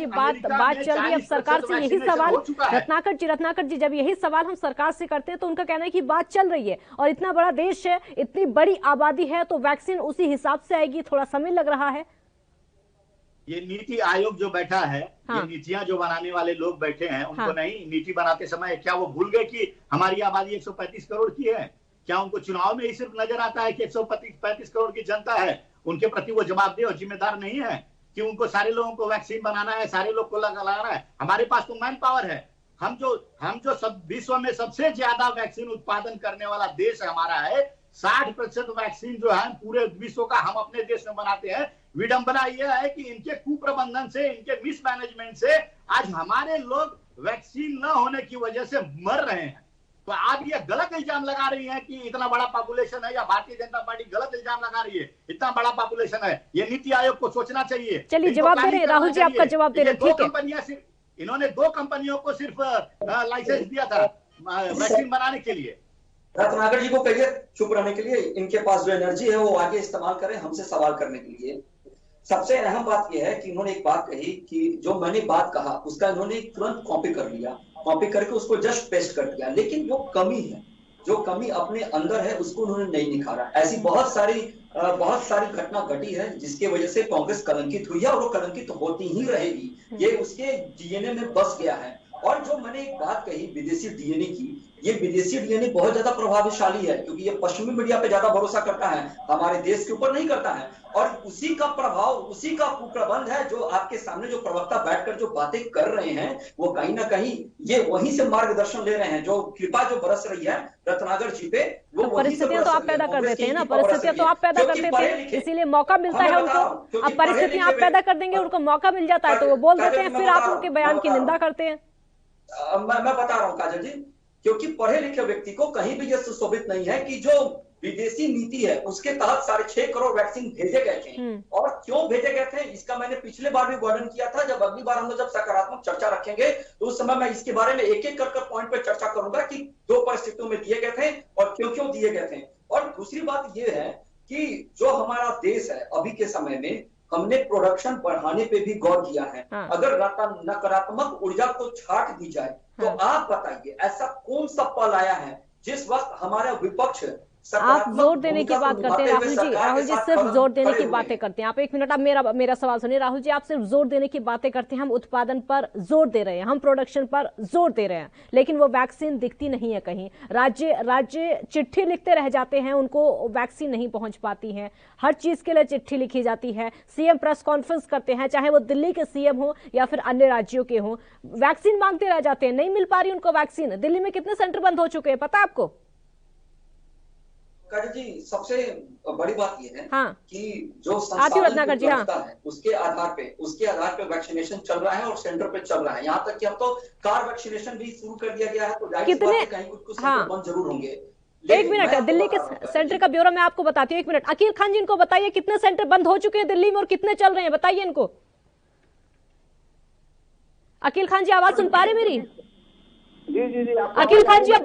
बात चल रही है। अब सरकार से यही सवाल, रत्नाकर जी जब यही सवाल हम सरकार से करते हैं तो उनका कहना है कि बात चल रही है और इतना बड़ा देश है, इतनी बड़ी आबादी है, तो वैक्सीन उसी हिसाब से आएगी, थोड़ा समय लग रहा है। ये नीति आयोग जो बैठा है, ये नीतियां जो बनाने वाले लोग बैठे हैं, उनको नहीं नीति बनाते समय क्या वो भूल गए कि हमारी आबादी 135 करोड़ की है? क्या उनको चुनाव में ही सिर्फ नजर आता है कि 135 करोड़ की जनता है, उनके प्रति वो जवाबदेह और जिम्मेदार नहीं है कि उनको सारे लोगों को वैक्सीन बनाना है, सारे लोग को लगाना है? हमारे पास तो मैन पावर है। हम जो सब विश्व में सबसे ज्यादा वैक्सीन उत्पादन करने वाला देश हमारा है। 60% वैक्सीन जो है पूरे विश्व का हम अपने देश में बनाते हैं। विडंबना यह है कि इनके कुप्रबंधन से, इनके मिसमैनेजमेंट से आज हमारे लोग वैक्सीन न होने की वजह से मर रहे हैं। तो आप ये गलत इल्जाम लगा रही हैं कि इतना बड़ा पॉपुलेशन है, या भारतीय जनता पार्टी गलत इल्जाम लगा रही है इतना बड़ा पॉपुलेशन है? ये नीति आयोग को सोचना चाहिए। चलिए जवाब दे रहे हैं राहुल जी, आपका जवाब दे रहे हैं। ठीक है, इन्होंने 2 कंपनियों को सिर्फ लाइसेंस दिया था वैक्सीन बनाने के लिए। रत्नाकर जी को कहिए चुप रहने के लिए, इनके पास जो एनर्जी है वो आगे इस्तेमाल करें हमसे सवाल करने के लिए। सबसे अहम बात यह है कि इन्होंने एक बात कही कि जो मैंने बात कहा उसका इन्होंने तुरंत कॉपी कर लिया, कॉपी करके उसको जस्ट पेस्ट कर दिया, लेकिन वो कमी है। जो कमी अपने अंदर है उसको उन्होंने नहीं निखारा। ऐसी बहुत सारी घटना घटी है जिसके वजह से कांग्रेस कलंकित हुई है और वो कलंकित होती ही रहेगी। ये उसके डीएनए में बस गया है। और जो मैंने एक बात कही विदेशी डीएनए की, ये विदेशी डीएनए बहुत ज्यादा प्रभावशाली है क्योंकि ये पश्चिमी मीडिया पे ज्यादा भरोसा करता है, हमारे देश के ऊपर नहीं करता है। और उसी का प्रभाव, उसी का कुप्रबंध है जो आपके सामने जो प्रवक्ता बैठकर जो बातें कर रहे हैं वो कहीं ना कहीं ये वहीं से मार्गदर्शन ले रहे हैं। जो कृपा जो बरस रही है रत्नाकर जी पे, वो परिस्थितियां तो आप पैदा कर देते हैं ना, परिस्थितियां तो आप पैदा कर देते हैं, इसीलिए मौका मिलता है उनको। अब परिस्थितियां आप पैदा कर देंगे, उनको मौका मिल जाता है तो वो बोल देते हैं, फिर आप उनके बयान की निंदा करते हैं। मैं बता रहा हूं काजल जी, क्योंकि पढ़े लिखे व्यक्ति को कहीं भी यह सुशोभित नहीं है कि जो विदेशी नीति है उसके तहत 6.5 करोड़ वैक्सीन भेजे गए थे। और क्यों भेजे गए थे इसका मैंने पिछले बार भी वर्णन किया था। जब अगली बार हम लोग जब सकारात्मक चर्चा रखेंगे तो उस समय मैं इसके बारे में एक एक कर पॉइंट पे चर्चा करूंगा कि 2 परिस्थितियों में दिए गए थे और क्यों दिए गए थे। और दूसरी बात यह है कि जो हमारा देश है अभी के समय में, हमने प्रोडक्शन बढ़ाने पे भी गौर किया है। अगर नकारात्मक ऊर्जा को छाट दी जाए तो आप बताइए ऐसा कौन सा पल आया है जिस वक्त हमारा विपक्ष आप जोर देने की बात करते हैं राहुल जी सिर्फ जोर देने की बातें करते हैं। आप एक मिनट, आप मेरा सवाल सुनिए राहुल जी, आप सिर्फ जोर देने की बातें करते हैं। हम उत्पादन पर जोर दे रहे हैं, हम प्रोडक्शन पर जोर दे रहे हैं, लेकिन वो वैक्सीन दिखती नहीं है कहीं। राज्य चिट्ठी लिखते रह जाते हैं, उनको वैक्सीन नहीं पहुंच पाती है। हर चीज के लिए चिट्ठी लिखी जाती है, सीएम प्रेस कॉन्फ्रेंस करते हैं, चाहे वो दिल्ली के सीएम हो या फिर अन्य राज्यों के हो, वैक्सीन मांगते रह जाते हैं, नहीं मिल पा रही उनको वैक्सीन। दिल्ली में कितने सेंटर बंद हो चुके हैं पता है आपको? काजल जी, सबसे बड़ी बात यह है कि जो रत्नाकर जी है उसके आधार पे वैक्सीनेशन चल रहा है और सेंटर पे चल रहा है। यहाँ तक कि अब तो कार वैक्सीनेशन भी शुरू कर दिया गया है, तो कितने कहीं कुछ बंद जरूर होंगे। एक मिनट है, दिल्ली के सेंटर का ब्यौरा मैं आपको बताती हूँ। एक मिनट, अकील खान जी इनको बताइए कितने सेंटर बंद हो चुके हैं दिल्ली में और कितने चल रहे हैं, बताइए इनको। अकील खान जी आवाज सुन पा रहे मेरी? जी अकील खान जी अब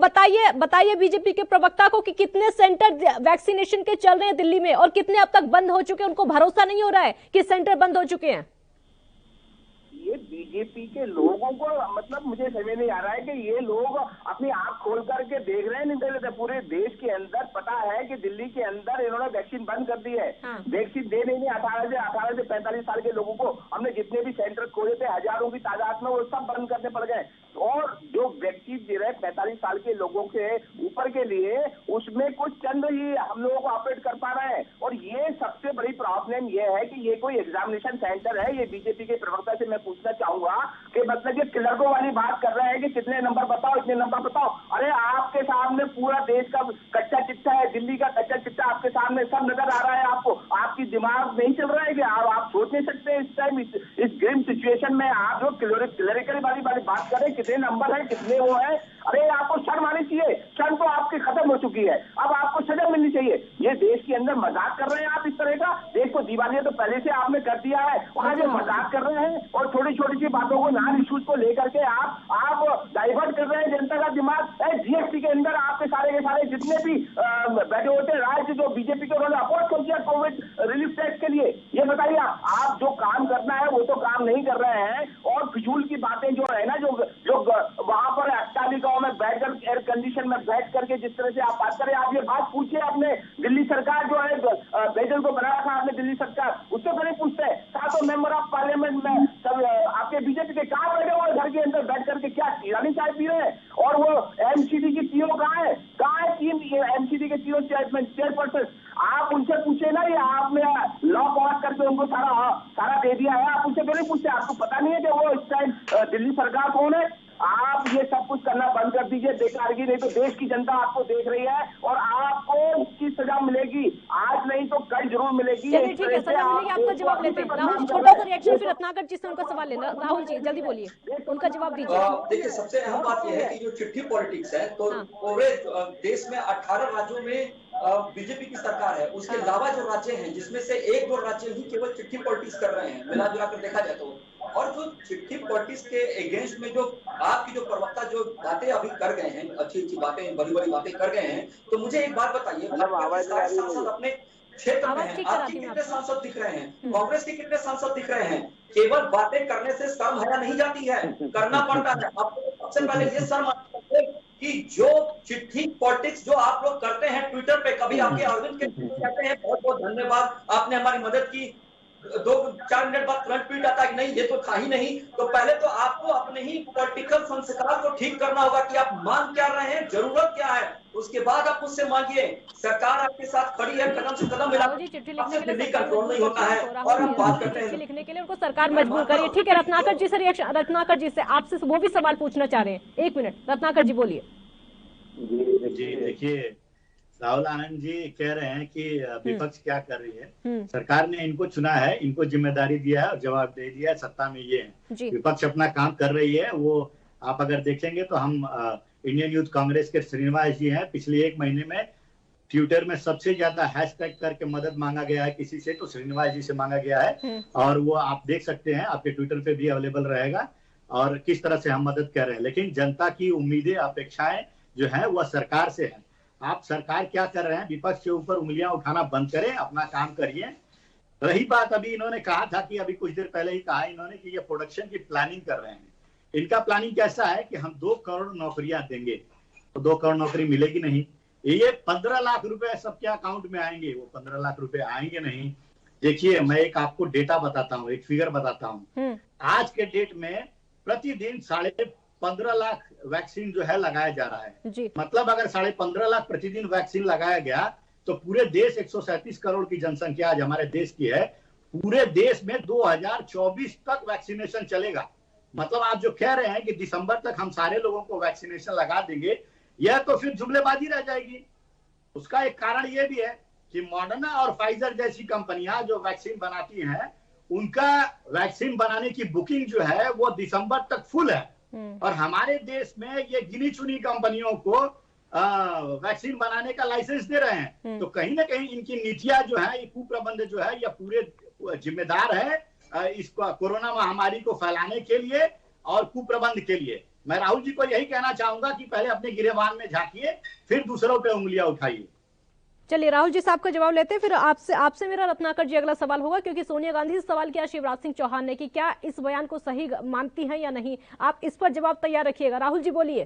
बताइए बीजेपी के प्रवक्ता को कि कितने सेंटर वैक्सीनेशन के चल रहे हैं दिल्ली में और कितने अब तक बंद हो चुके हैं। उनको भरोसा नहीं हो रहा है कि सेंटर बंद हो चुके हैं। ये बीजेपी के लोगों को मतलब मुझे समझ नहीं आ रहा है कि ये लोग अपनी आंख खोल करके देख रहे हैं, नहीं देख रहे। पूरे देश के अंदर पता है कि दिल्ली के अंदर इन्होंने वैक्सीन बंद कर दी है। वैक्सीन दे नहीं 18 से 45 साल के लोगों को। हमने जितने भी सेंटर खोले थे हजारों की तादाद में, वो सब बंद करने पड़ गए। और जो वैक्सीन दे रहे 45 साल के लोगों के ऊपर के लिए, उसमें कुछ चंद ही हम लोगों को ऑपरेट कर पा रहे हैं। और ये सबसे बड़ी प्रॉब्लम ये है कि ये कोई एग्जामिनेशन सेंटर है। ये बीजेपी के प्रवक्ता से मैं पूछना चाहूंगा कि मतलब ये क्लर्कों वाली बात कर रहे हैं कि कितने नंबर बताओ, इतने नंबर बताओ। अरे आपके सामने पूरा देश का कच्चा चिट्ठा है, दिल्ली का कच्चा चिट्ठा आपके सामने सब नजर आ रहा है आपको। आपकी दिमाग नहीं चल रहा है कि आप सोच नहीं सकते इस टाइम इस ग्रीम सिचुएशन में आप जो क्लरिकल वाली बात कर रहे हैं, कितने नंबर है, कितने वो है। अरे आपको शर्म आनी चाहिए। शर्म तो आपकी खत्म हो चुकी है, अब आपको सजा मिलनी चाहिए। ये देश के अंदर मजाक कर रहे हैं आप इस तरह का। देश को दिवालिया तो पहले से आपने कर दिया है और आज ये मजाक कर रहे हैं और छोटी छोटी सी बातों को, नॉन इश्यूज को लेकर के आप डाइवर्ट कर रहे हैं जनता का दिमाग। जीएसटी के अंदर आपके सारे के सारे जितने भी बैठे होते राज्य जो बीजेपी के उन्होंने अपोज कर दिया कोविड रिलीफ टैक्स के लिए। ये बताइए आप जो काम करना है वो तो काम नहीं कर रहे हैं। और फिजूल की बातें जो है ना, जो वहां पर अट्टालिकाओं में बैठकर एयर कंडीशन में बैठ करके जिस तरह से आप बात करें, आप ये बात पूछिए आपने दिल्ली सरकार जो है बेजल को बनाया था आपने, दिल्ली सरकार, उससे तो नहीं पूछते। 7 मेंबर ऑफ पार्लियामेंट में सब आपके बीजेपी के कहां बैठे हुए घर के अंदर बैठ करके क्या ईरानी चाय पी रहे हैं। और वो एमसीडी की तीनों कहाँ है 3 एमसीडी के तीनों चेयरपर्सन, आप उनसे पूछे ना। ये आपने लॉ पास करके उनको सारा दे दिया है, आप उनसे क्यों नहीं पूछते? आपको पता नहीं है कि वो इस टाइम दिल्ली सरकार कौन है? आप ये सब कुछ करना बंद कर दीजिए बेकार की, नहीं तो देश की जनता आपको देख रही है और आपको इसकी सजा मिलेगी। आज नहीं तो कल जरूर मिलेगी। चलिए ठीक है, सजा मिलेगी। आपका जवाब लेते हैं राहुल जी, छोटा सा रिएक्शन, फिर रत्नाकर जी से उनका सवाल लेना। राहुल जी जल्दी बोलिए, उनका जवाब दीजिए। देखिए सबसे अहम बात यह है कि जो चिट्ठी पॉलिटिक्स है, तो पूरे देश में 18 राज्यों में बीजेपी की सरकार है। उसके अलावा जो राज्य हैं जिसमें से 1-2 राज्य ही केवल चिट्ठी पॉलिटिक्स कर रहे हैं, मिला जुला कर देखा जाए तो। और जो चिट्ठी पॉलिटिक्स के अगेंस्ट में जो आपकी जो प्रवक्ता जो बातें अभी कर गए हैं, अच्छी बातें, बड़ी बातें कर गए हैं, तो मुझे एक बात बताइए, सांसद अपने क्षेत्र में हैं, आपके कितने सांसद दिख रहे हैं? कांग्रेस के कितने सांसद दिख रहे हैं? केवल बातें करने से शर्म हया नहीं जाती है, करना पड़ता है। आपको सबसे पहले ये शर्म कि जो चिट्ठी पॉलिटिक्स जो आप लोग करते हैं ट्विटर पे, कभी आपके अरविंद के कहते हैं बहुत बहुत धन्यवाद आपने हमारी मदद की, 2-4 मिनट बाद तुरंत ट्वीट आता है कि नहीं ये तो था ही नहीं। तो पहले तो आपको अपने ही पॉलिटिकल संस्कार को ठीक करना होगा कि आप मांग क्या रहे हैं, जरूरत क्या है, उसके बाद आप मुझसे मांगिए। सरकार आपके साथ खड़ी है, कदम से कदम मिला, दिल्ली कंट्रोल नहीं होता है और हम बात करते हैं लिखने के लिए उनको सरकार मजबूर करिए। ठीक है रत्नाकर जी से रिएक्शन, रत्नाकर जी से आपसे वो भी सवाल पूछना चाह रहे हैं। 1 मिनट रत्नाकर जी बोलिए। जी देखिए, राहुल आनंद जी कह रहे हैं कि विपक्ष क्या कर रही है। सरकार ने इनको चुना है, इनको जिम्मेदारी दिया है और जवाब दे दिया है, सत्ता में ये है। विपक्ष अपना काम कर रही है। वो आप अगर देखेंगे तो हम इंडियन यूथ कांग्रेस के श्रीनिवास जी हैं, पिछले 1 महीने में ट्विटर में सबसे ज्यादा हैशटैग करके मदद मांगा गया है किसी से, तो श्रीनिवास जी से मांगा गया है। और वो आप देख सकते हैं, आपके ट्विटर पे भी अवेलेबल रहेगा और किस तरह से हम मदद कर रहे हैं। लेकिन जनता की उम्मीदें अपेक्षाएं जो है वह सरकार से है। आप सरकार क्या कर रहे हैं, विपक्ष के ऊपर उंगलियां उठाना बंद करें, अपना काम करिए। रही बात, अभी इन्होंने कहा था कि अभी कुछ देर पहले ही कहा इन्होंने कि ये प्रोडक्शन की प्लानिंग कर रहे हैं। इनका प्लानिंग कैसा है कि हम 2 करोड़ नौकरियां देंगे, तो 2 करोड़ नौकरी मिलेगी नहीं। ये 15 लाख रुपए सबके अकाउंट में आएंगे, वो 15 लाख रुपए आएंगे नहीं। देखिए मैं एक आपको डेटा बताता हूँ, एक फिगर बताता हूँ। आज के डेट में प्रतिदिन 15.5 लाख वैक्सीन जो है लगाया जा रहा है जी। मतलब अगर 15.5 लाख प्रतिदिन वैक्सीन लगाया गया तो पूरे देश 137 करोड़ की जनसंख्या आज हमारे देश की है। पूरे देश में 2024 तक वैक्सीनेशन चलेगा। मतलब आप जो कह रहे हैं कि दिसंबर तक हम सारे लोगों को वैक्सीनेशन लगा देंगे, यह तो फिर जुमलेबाजी रह जाएगी। उसका एक कारण यह भी है कि मॉडर्ना और फाइजर जैसी कंपनियां जो वैक्सीन बनाती हैं, उनका वैक्सीन बनाने की बुकिंग जो है वो दिसंबर तक फुल है। और हमारे देश में ये गिनी चुनी कंपनियों को वैक्सीन बनाने का लाइसेंस दे रहे हैं। तो कहीं ना कहीं इनकी नीतियां जो है, ये कुप्रबंध जो है, ये पूरे जिम्मेदार है इस कोरोना महामारी को फैलाने के लिए और कुप्रबंध के लिए। मैं राहुल जी को यही कहना चाहूंगा कि पहले अपने गिरेबान में झांकिए, फिर दूसरों पे उंगलियां उठाइए। चलिए राहुल जी साहब का जवाब लेते हैं, फिर आपसे मेरा रत्नाकर जी अगला सवाल होगा, क्योंकि सोनिया गांधी से सवाल किया शिवराज सिंह चौहान ने कि क्या इस बयान को सही मानती हैं या नहीं। आप इस पर जवाब तैयार रखिएगा। राहुल जी बोलिए।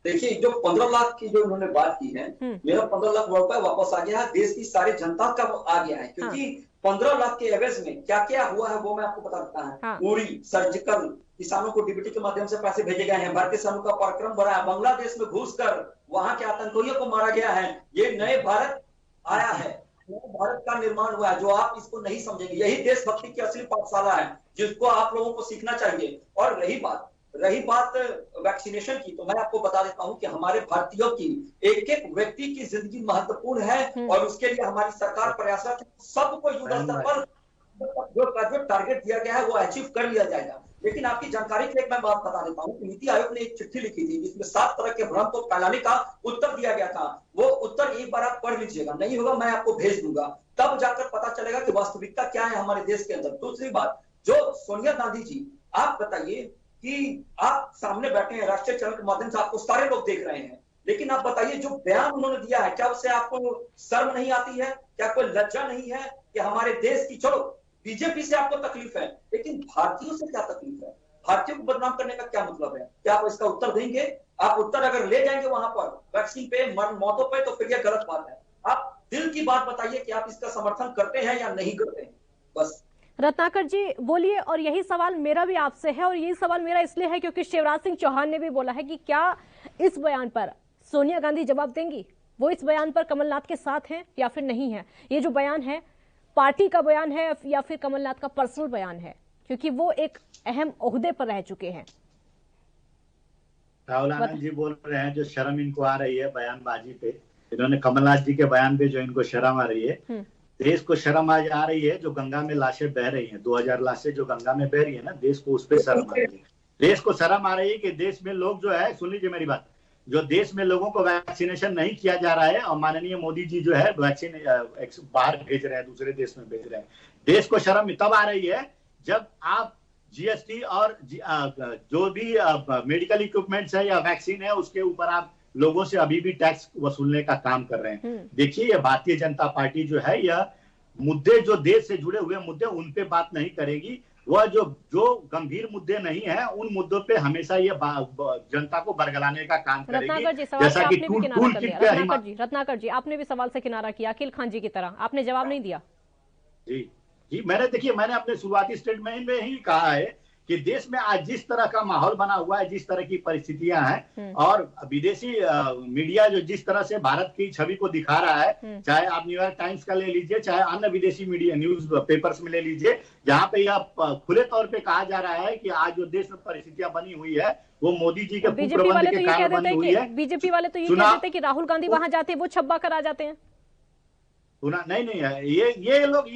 देखिए, जो 15 लाख की जो उन्होंने बात की है, मेरा 15 लाख रुपए वापस आ गया है, देश की सारी जनता का आ गया है। क्योंकि 15 लाख के एवज में क्या क्या हुआ है वो मैं आपको बता देता हूँ। उरी सर्जिकल, किसानों को डीबीटी के माध्यम से पैसे भेजे गए हैं, भारतीय सेना का पराक्रम बढ़ा है, बांग्लादेश में घुसकर वहां के आतंकियों को मारा गया है। ये नए भारत आया है, नए भारत का निर्माण हुआ है, जो आप इसको नहीं समझेंगे। यही देशभक्ति की असली पाठशाला है जिसको आप लोगों को सीखना चाहिए। और रही बात वैक्सीनेशन की, तो मैं आपको बता देता हूं कि हमारे भारतीयों की एक एक व्यक्ति की जिंदगी महत्वपूर्ण है और उसके लिए हमारी सरकार प्रयासरत है। सबको युद्ध स्तर पर जो टारगेट दिया गया है वो अचीव कर लिया जाएगा। लेकिन आपकी जानकारी के लिए मैं बात बता देता हूं कि नीति आयोग ने एक चिट्ठी लिखी थी जिसमें 7 तरह के भ्रम को फैलाने का उत्तर दिया गया था। वो उत्तर एक बार आप पढ़ लीजिएगा, नहीं होगा मैं आपको भेज दूंगा, तब जाकर पता चलेगा कि वास्तविकता क्या है हमारे देश के अंदर। दूसरी बात, जो सोनिया गांधी जी, आप बताइए कि आप सामने बैठे हैं, राष्ट्रीय चैनल के माध्यम से आपको सारे लोग देख रहे हैं, लेकिन आप बताइए जो बयान उन्होंने दिया है, क्या उससे आपको शर्म नहीं आती है? क्या कोई लज्जा नहीं है कि हमारे देश की, चलो बीजेपी से आपको तकलीफ है, लेकिन भारतीयों से क्या तकलीफ है? भारतीयों को बदनाम करने का क्या मतलब है? क्या आप इसका उत्तर देंगे? आप उत्तर अगर ले जाएंगे वहां पर वैक्सीन पे, मौतों पे, तो फिर यह गलत बात है। आप दिल की बात बताइए कि आप इसका समर्थन करते हैं या नहीं करते हैं, बस। रत्नाकर जी बोलिए। और यही सवाल मेरा भी आपसे है, और यही सवाल मेरा इसलिए है क्योंकि शिवराज सिंह चौहान ने भी बोला है कि क्या इस बयान पर सोनिया गांधी जवाब देंगी, वो इस बयान पर कमलनाथ के साथ हैं या फिर नहीं है। ये जो बयान है पार्टी का बयान है या फिर कमलनाथ का पर्सनल बयान है, क्योंकि वो एक अहम ओहदे पर रह चुके हैं। राहुल आनंद जी बोल रहे हैं जो शर्म इनको आ रही है बयानबाजी पे, इन्होंने कमलनाथ जी के बयान पे जो इनको शर्म आ रही है। देश को शर्म आज आ रही है जो गंगा में लाशें बह रही हैं, 2000 लाशें जो गंगा में बह रही है ना, देश को उस पर शर्म आ रही है। देश को शर्म आ रही है कि देश में लोग जो है, सुन लीजिए मेरी बात, जो देश में लोगों को वैक्सीनेशन नहीं किया जा रहा है और माननीय मोदी जी जो है वैक्सीन बाहर भेज रहे हैं, दूसरे देश में भेज रहे हैं। देश को शर्म तब आ रही है जब आप जीएसटी और जो भी मेडिकल इक्विपमेंट्स है या वैक्सीन है उसके ऊपर आप लोगों से अभी भी टैक्स वसूलने का काम कर रहे हैं। देखिए, ये भारतीय जनता पार्टी जो है, यह मुद्दे जो देश से जुड़े हुए मुद्दे उन पे बात नहीं करेगी। वह जो गंभीर मुद्दे नहीं है उन मुद्दों पे हमेशा ये जनता को बरगलाने का काम करेगी। जैसा कि रत्नाकर जी आपने भी सवाल से किनारा किया अकील खान जी की तरह, आपने जवाब नहीं दिया। जी मैंने अपने शुरुआती स्टेटमेंट में ही कहा है कि देश में आज जिस तरह का माहौल बना हुआ है, जिस तरह की परिस्थितियां हैं और विदेशी मीडिया जो जिस तरह से भारत की छवि को दिखा रहा है, चाहे आप न्यूयॉर्क टाइम्स का ले लीजिए, चाहे अन्य विदेशी मीडिया न्यूज पेपर्स में ले लीजिए, जहां पे यह खुले तौर पे कहा जा रहा है कि आज जो देश में परिस्थितियां बनी हुई है वो मोदी जी के कुप्रबंध के कारण बनी हुई है। बीजेपी वाले तो ये कह देते हैं कि राहुल गांधी वहां जाते हैं वो छब्बा कर आ जाते हैं। नहीं, ये लोग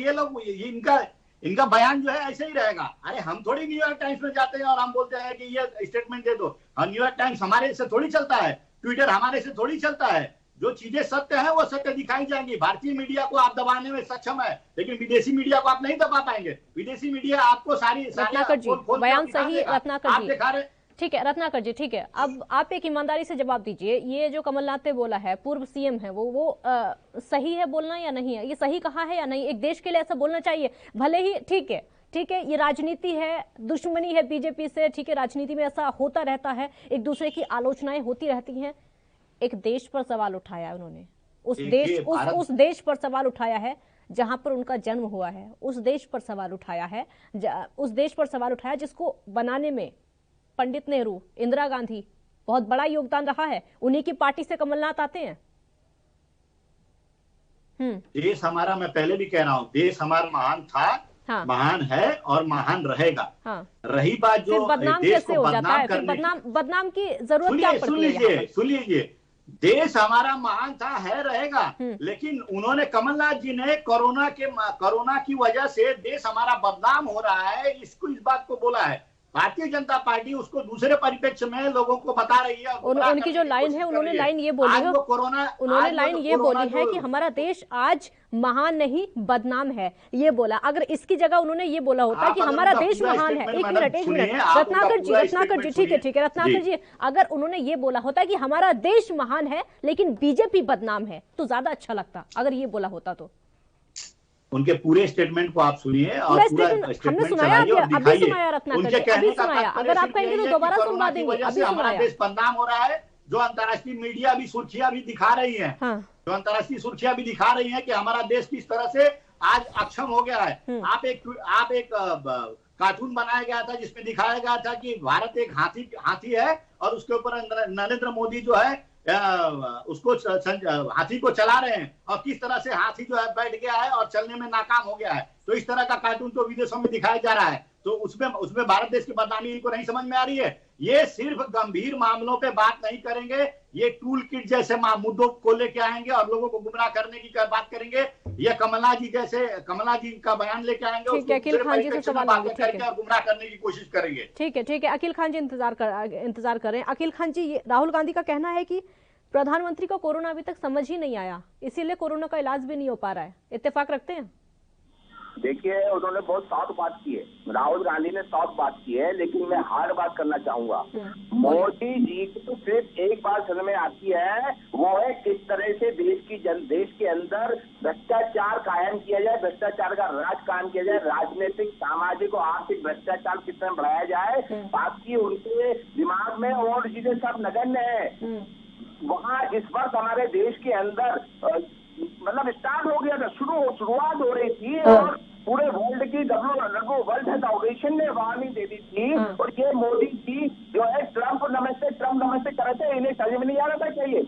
इनका बयान जो है ऐसे ही रहेगा। अरे हम थोड़ी न्यूयॉर्क टाइम्स में जाते हैं और हम बोलते हैं कि ये स्टेटमेंट दे दो, और न्यूयॉर्क टाइम्स हमारे से थोड़ी चलता है, ट्विटर हमारे से थोड़ी चलता है। जो चीजें सत्य है वो सत्य दिखाई जाएंगी। भारतीय मीडिया को आप दबाने में सक्षम है, लेकिन विदेशी मीडिया को आप नहीं दबा पाएंगे। विदेशी मीडिया आपको सारी बयान सही रत्नाकर जी दिखा रहे। ठीक है रत्नाकर जी, ठीक है, अब आप एक ईमानदारी से जवाब दीजिए, ये जो कमलनाथ ने बोला है, पूर्व सीएम है वो सही है बोलना या नहीं है? ये सही कहा है या नहीं? एक देश के लिए ऐसा बोलना चाहिए, भले ही ठीक है ये राजनीति है, दुश्मनी है बीजेपी से, ठीक है, राजनीति में ऐसा होता रहता है, एक दूसरे की आलोचनाएं होती रहती हैं। एक देश पर सवाल उठाया उन्होंने, उस देश पर सवाल उठाया है जहां पर उनका जन्म हुआ है, उस देश पर सवाल उठाया है, उस देश पर सवाल उठाया जिसको बनाने में पंडित नेहरू, इंदिरा गांधी बहुत बड़ा योगदान रहा है। उन्हीं की पार्टी से कमलनाथ आते हैं। देश हमारा, मैं पहले भी कह रहा हूँ, देश हमारा महान था, हाँ। महान है और महान रहेगा। हाँ। रही बात जो बदनाम कैसे हो जाता है, बदनाम की जरूरत क्या पड़ती है? सुन लीजिए, देश हमारा महान था, है, रहेगा, लेकिन उन्होंने, कमलनाथ जी ने कोरोना की वजह से देश हमारा बदनाम हो रहा है, इस बात को बोला है। भारतीय जनता पार्टी उसको दूसरे परिप्रेक्ष्य में लोगों को बता रही है। उनकी जो लाइन है, उन्होंने लाइन ये बोली है, उन्होंने लाइन ये बोली है कि हमारा देश आज महान नहीं बदनाम है, ये बोला। अगर इसकी जगह उन्होंने ये बोला होता कि हमारा देश महान है, एक मिनट रत्नाकर जी, ठीक है रत्नाकर जी, अगर उन्होंने ये बोला होता कि हमारा देश महान है लेकिन बीजेपी बदनाम है, तो ज्यादा अच्छा लगता अगर ये बोला होता तो। उनके पूरे स्टेटमेंट को आप सुनिए और पूरा हमने सुनाया, अभी सुनाया रत्नाकर जी, अभी सुनाया। अगर आप कहेंगे तो दोबारा सुनवा देंगे। अभी हमारा देश बदनाम हो रहा है, जो अंतर्राष्ट्रीय मीडिया भी सुर्खियां भी दिखा रही है, जो अंतर्राष्ट्रीय सुर्खियां भी दिखा रही है कि हमारा देश किस तरह से आज अक्षम हो गया है। आप एक कार्टून बनाया गया था जिसमें दिखाया गया था कि भारत एक हाथी है और उसके ऊपर नरेंद्र मोदी जो है उसको हाथी को चला रहे हैं, और किस तरह से हाथी जो है बैठ गया है और चलने में नाकाम हो गया है। तो इस तरह का कार्टून तो विदेशों में दिखाया जा रहा है, तो उसमें भारत देश की बदनामी को नहीं समझ में आ रही है। ये सिर्फ गंभीर मामलों पे बात नहीं करेंगे, ये टूल किट जैसे मुद्दों को लेके आएंगे और लोगों को गुमराह करने की बात करेंगे। ये कमलनाथ जी का बयान लेके आएंगे, अखिल खान जी से सवाल करके और गुमराह करने की कोशिश करेंगे। ठीक है अखिल खान जी इंतजार करें। अखिल खान जी, राहुल गांधी का कहना है कि प्रधानमंत्री को कोरोना अभी तक समझ ही नहीं आया, इसीलिए कोरोना का इलाज भी नहीं हो पा रहा है, इत्तेफाक रखते हैं? देखिए, उन्होंने बहुत सॉफ्ट बात की है, राहुल गांधी ने सॉफ्ट बात की है, लेकिन मैं हार्ड बात करना चाहूंगा। मोदी जी को सिर्फ एक बात समझ में आती है, वो है किस तरह से देश के अंदर भ्रष्टाचार कायम किया जाए, भ्रष्टाचार का राज कायम किया जाए, राजनीतिक, सामाजिक और आर्थिक भ्रष्टाचार किस तरह बढ़ाया जाए। बाकी उनके दिमाग में और चीजें सब नगण्य है। वहाँ इस वर्ष हमारे देश के अंदर मतलब स्टार्ट हो गया था, शुरुआत हो रही थी और पूरे वर्ल्ड की वर्ल्ड हेल्थ ऑर्गेनाइजेशन ने वार्निंग दे दी थी। और ये मोदी जी जो है ट्रम्प नमस्ते कर रहे थे, इन्हें समझ में नहीं आ रहा था क्या ये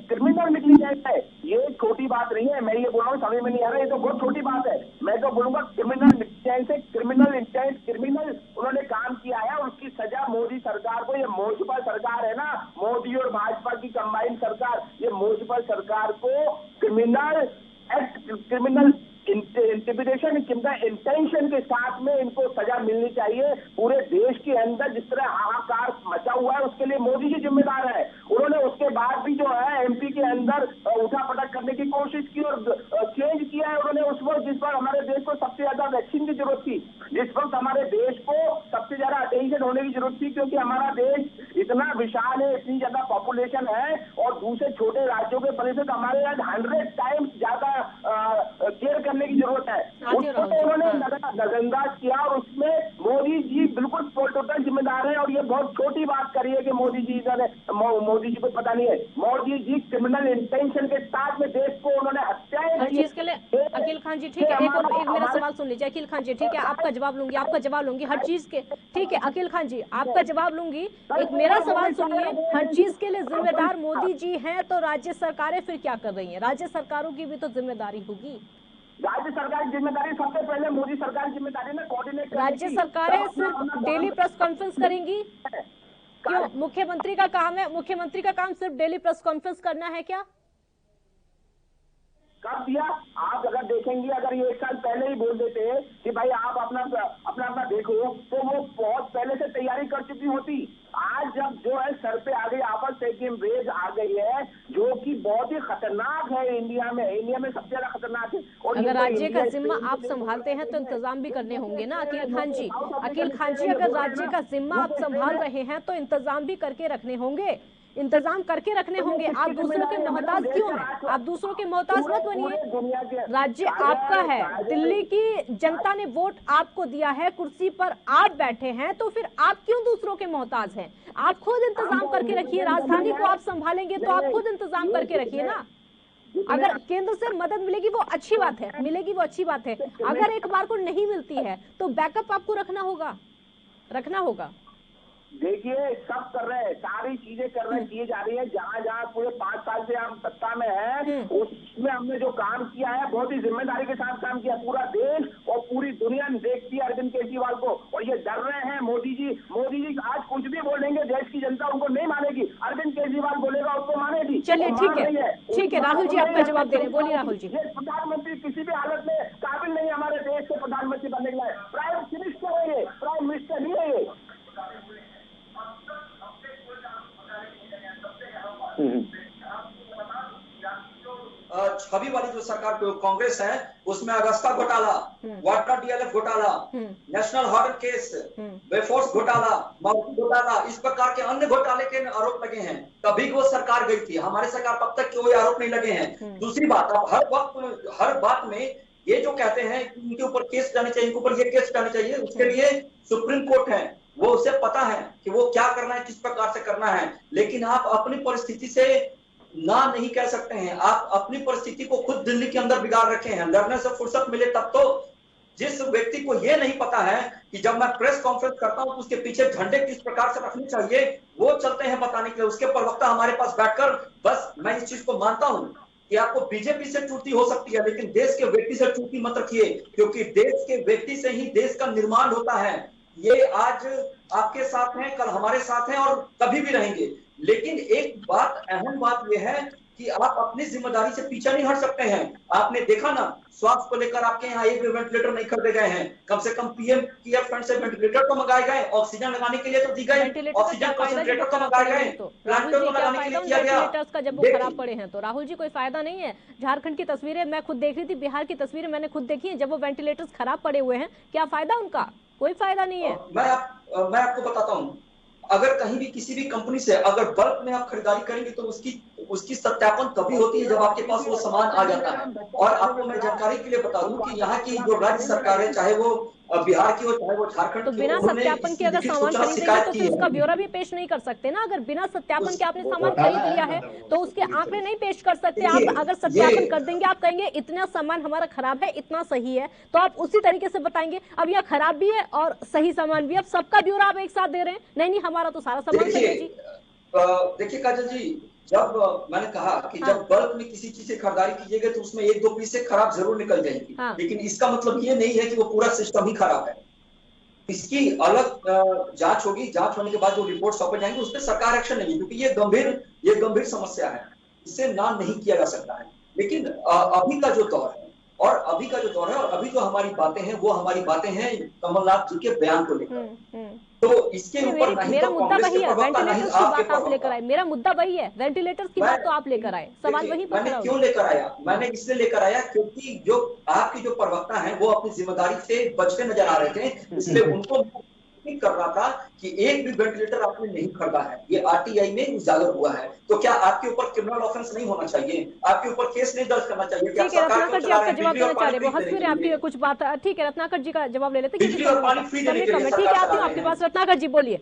क्रिमिनल नेग्लिजेंस है, ये छोटी बात नहीं है। मैं ये बोल रहा हूँ समझ में नहीं आ रहा, ये तो बहुत छोटी बात है। मैं तो बोलूंगा क्रिमिनल नेग्लिजेंस है, क्रिमिनल उन्होंने काम किया है और उसकी सजा मोदी सरकार को, ये मोजपा सरकार है ना, मोदी और भाजपा की कंबाइंड सरकार, ये मोजपा सरकार को क्रिमिनल इंटिमिडेशन इंटेंशन के साथ में इनको सजा मिलनी चाहिए। पूरे देश के अंदर जिस तरह हाहाकार मचा हुआ है उसके लिए मोदी जी जिम्मेदार है। उन्होंने उसके बाद भी जो है एमपी के अंदर उठापटक करने की कोशिश की और चेंज किया है उन्होंने उस वक्त जिस पर हमारे देश को सबसे ज्यादा वैक्सीन की जरूरत थी, जिस वक्त हमारे देश को सबसे ज्यादा अटेंशन होने की जरूरत थी, क्योंकि हमारा देश इतना विशाल है, इतनी ज्यादा पॉपुलेशन है और दूसरे छोटे राज्यों के परिषद हमारे यहाँ 100 टाइम्स ज्यादा केयर करने की जरूरत है। उसको तो उन्होंने नजरअंदाज किया और उसमें मोदी जी बिल्कुल टोटल जिम्मेदार है। और ये बहुत छोटी बात करी है कि मोदी जी को पता नहीं है। मोदी जी क्रिमिनल इंटेंशन के साथ में देश को उन्होंने हत्याएं हर चीज के लिए अखिल खान जी ठीक है, एक मेरा सवाल सुन लीजिए अखिल खान जी, ठीक है आपका जवाब लूंगी हर चीज के, ठीक है अखिल खान जी आपका जवाब लूंगी। एक मेरा सवाल सुनिए, हर चीज के लिए जिम्मेदार मोदी जी हैं तो राज्य सरकारें फिर क्या कर रही हैं? राज्य सरकारों की भी तो जिम्मेदारी होगी। राज्य सरकार की जिम्मेदारी सबसे पहले मोदी सरकार की जिम्मेदारी में कोऑर्डिनेट। राज्य सरकारें सिर्फ डेली प्रेस कॉन्फ्रेंस करेंगी? क्यों मुख्यमंत्री का काम है, मुख्यमंत्री का काम सिर्फ डेली प्रेस कॉन्फ्रेंस करना है क्या? कब दिया? आप अगर देखेंगे, अगर ये 1 साल पहले ही बोल देते कि भाई आप अपना देखो, तो वो बहुत पहले से तैयारी कर चुकी होती। आज जब जो है सर पे आ गई आपस सेकेंड वेव आ गई है, जो कि बहुत ही खतरनाक है इंडिया में सबसे ज्यादा खतरनाक है। और अगर राज्य का जिम्मा आप संभालते हैं तो इंतजाम भी करने होंगे ना अखिल खान जी। अगर राज्य का जिम्मा आप संभाल रहे हैं तो इंतजाम भी करके रखने होंगे, आप दूसरों के मोहताज क्यों हैं? आप दूसरों के मोहताज मत बनिए। राज्य आपका है, दिल्ली की जनता ने वोट आपको दिया है, कुर्सी पर आप बैठे हैं, तो फिर आप क्यों दूसरों के मोहताज हैं? आप खुद इंतजाम करके रखिए। राजधानी को आप संभालेंगे तो आप खुद इंतजाम करके रखिए ना। अगर केंद्र से मदद मिलेगी वो अच्छी बात है, अगर एक बार को नहीं मिलती है तो बैकअप आपको रखना होगा। देखिए सब कर रहे हैं, सारी चीजें किए जा रही है। जहाँ पूरे 5 साल से हम सत्ता में हैं, उसमें हमने जो काम किया है बहुत ही जिम्मेदारी के साथ काम किया। पूरा देश और पूरी दुनिया देखती है अरविंद केजरीवाल को, और ये डर रहे हैं मोदी जी आज कुछ भी बोलेंगे, देश की जनता उनको नहीं मानेगी। अरविंद केजरीवाल बोलेगा उसको मानेगी। चलिए ठीक है राहुल जी आपका जवाब दे रहे हैं, बोलिए राहुल जी। ये प्रधानमंत्री किसी भी हालत में काबिल नहीं हमारे देश के प्रधानमंत्री बनने के लिए। प्राइम मिनिस्टर है ये, प्राइम मिनिस्टर नहीं है ये। छवि वाली जो सरकार कांग्रेस है, उसमें अगस्ता घोटाला, वाटर डीएलएफ घोटाला, नेशनल हार्डर केस, वेफोर्स घोटाला, माउंटी घोटाला, इस प्रकार के अन्य घोटाले के आरोप लगे हैं। तभी वो सरकार गई थी, हमारे सरकार तब तक कोई आरोप नहीं लगे हैं। दूसरी बात, अब हर बात में ये जो कहते हैं कि इनके ऊपर केस जाने चाहिए, इनके ऊपर ये केस जाने चाहिए, उसके लिए सुप्रीम कोर्ट है, वो उसे पता है कि वो क्या करना है, किस प्रकार से करना है। लेकिन आप अपनी परिस्थिति से ना नहीं कह सकते हैं। आप अपनी परिस्थिति को खुद दिल्ली के अंदर बिगाड़ रखे हैं। लड़ने से फुर्सत मिले तब तो। जिस व्यक्ति को यह नहीं पता है कि जब मैं प्रेस कॉन्फ्रेंस करता हूं तो उसके पीछे झंडे किस प्रकार से रखने चाहिए, वो चलते हैं बताने के लिए। उसके प्रवक्ता हमारे पास बैठकर, बस मैं इस चीज को मानता हूं कि आपको बीजेपी से चूती हो सकती है, लेकिन देश के व्यक्ति से चूती मत रखिए, क्योंकि देश के व्यक्ति से ही देश का निर्माण होता है। ये आज आपके साथ हैं, कल हमारे साथ हैं और कभी भी रहेंगे। लेकिन एक बात, अहम बात यह है कि आप अपनी जिम्मेदारी से पीछे नहीं हट सकते हैं। आपने देखा ना, स्वास्थ्य को लेकर आपके यहाँ एक भी वेंटिलेटर नहीं खरीदे गए हैं। कम से कम पीएम केयर फंड से वेंटिलेटर तो मंगाए गए, ऑक्सीजन लगाने के लिए तो दी गई, ऑक्सीजन कंसंट्रेटर तो मंगाए गए, प्लांटर तो लगाने के लिए किया गया। का जब वो खराब पड़े हैं तो राहुल जी कोई फायदा नहीं है। झारखंड की तस्वीरें मैं खुद देख रही थी, बिहार की तस्वीरें मैंने खुद देखी है। जब वो वेंटिलेटर्स खराब पड़े हुए हैं, क्या फायदा उनका? कोई फायदा नहीं है। मैं आपको बताता हूँ, अगर कहीं भी किसी भी कंपनी से अगर बल्क में आप खरीदारी करेंगे तो उसकी सत्यापन तभी होती है जब आपके पास वो सामान आ जाता है। और आपको मैं जानकारी के लिए बता दूं कि यहाँ की जो राज्य सरकार है, चाहे वो बिहार की हो चाहे वो झारखंड तो की, बिना सत्यापन के अगर सामान खरीदेंगे तो फिर उसका ब्यौरा भी पेश नहीं कर सकते ना। अगर बिना सत्यापन के आपने सामान खरीद लिया है तो उसके आंकड़े नहीं पेश कर सकते। आप अगर सत्यापन कर देंगे, आप कहेंगे इतना सामान हमारा खराब है, इतना सही है, तो आप उसी तरीके से बताएंगे अब यह खराब भी है और सही सामान भी। अब सबका ब्यौरा आप एक साथ दे रहे हैं। नहीं हमारा तो सारा सामान सही है जी। देखिए काजल जी, जब मैंने कहा कि जब बल्क में किसी चीज से खरीदारी कीजिएगा तो उसमें 1-2 पीस से खराब जरूर निकल जाएंगी, लेकिन इसका मतलब ये नहीं है कि वो पूरा सिस्टम ही खराब है। इसकी अलग जांच होगी, जांच होने के बाद जो रिपोर्ट सौंपे जाएंगे उस पर सरकार एक्शन लेगी, क्योंकि ये गंभीर समस्या है, इससे ना नहीं किया जा सकता है। लेकिन अभी का जो दौर है और अभी जो हमारी बातें हैं, वो हमारी बातें हैं कमलनाथ जी के बयान को लेकर। तो इसके ऊपर मेरा मुद्दा वही है, वेंटिलेटर्स की बात आप लेकर आए। मेरा मुद्दा वही है, वेंटिलेटर्स की बात तो आप लेकर आए, सवाल वही पर मैंने क्यों लेकर आया? मैंने इसलिए लेकर आया क्योंकि जो आपके जो प्रवक्ता हैं वो अपनी जिम्मेदारी से बचते नजर आ रहे थे, इसलिए उनको नहीं कर रहा था कि एक भी वेंटिलेटर आपने नहीं खरीदा है, ये आरटीआई में उजागर हुआ है। तो क्या आपके ऊपर क्रिमिनल ऑफेंस नहीं होना चाहिए? आपके ऊपर केस नहीं दर्ज करना चाहिए? ठीक है, रत्नाकर जी आपका जवाब देना चाह रहे हैं, बहुत फिर आपकी कुछ बात, ठीक है रत्नाकर जी का जवाब ले लेते हैं। बिजली और पानी फ्री देने के लिए ठीक है, आती हूँ आपके पास। रत्नाकर जी बोलिए।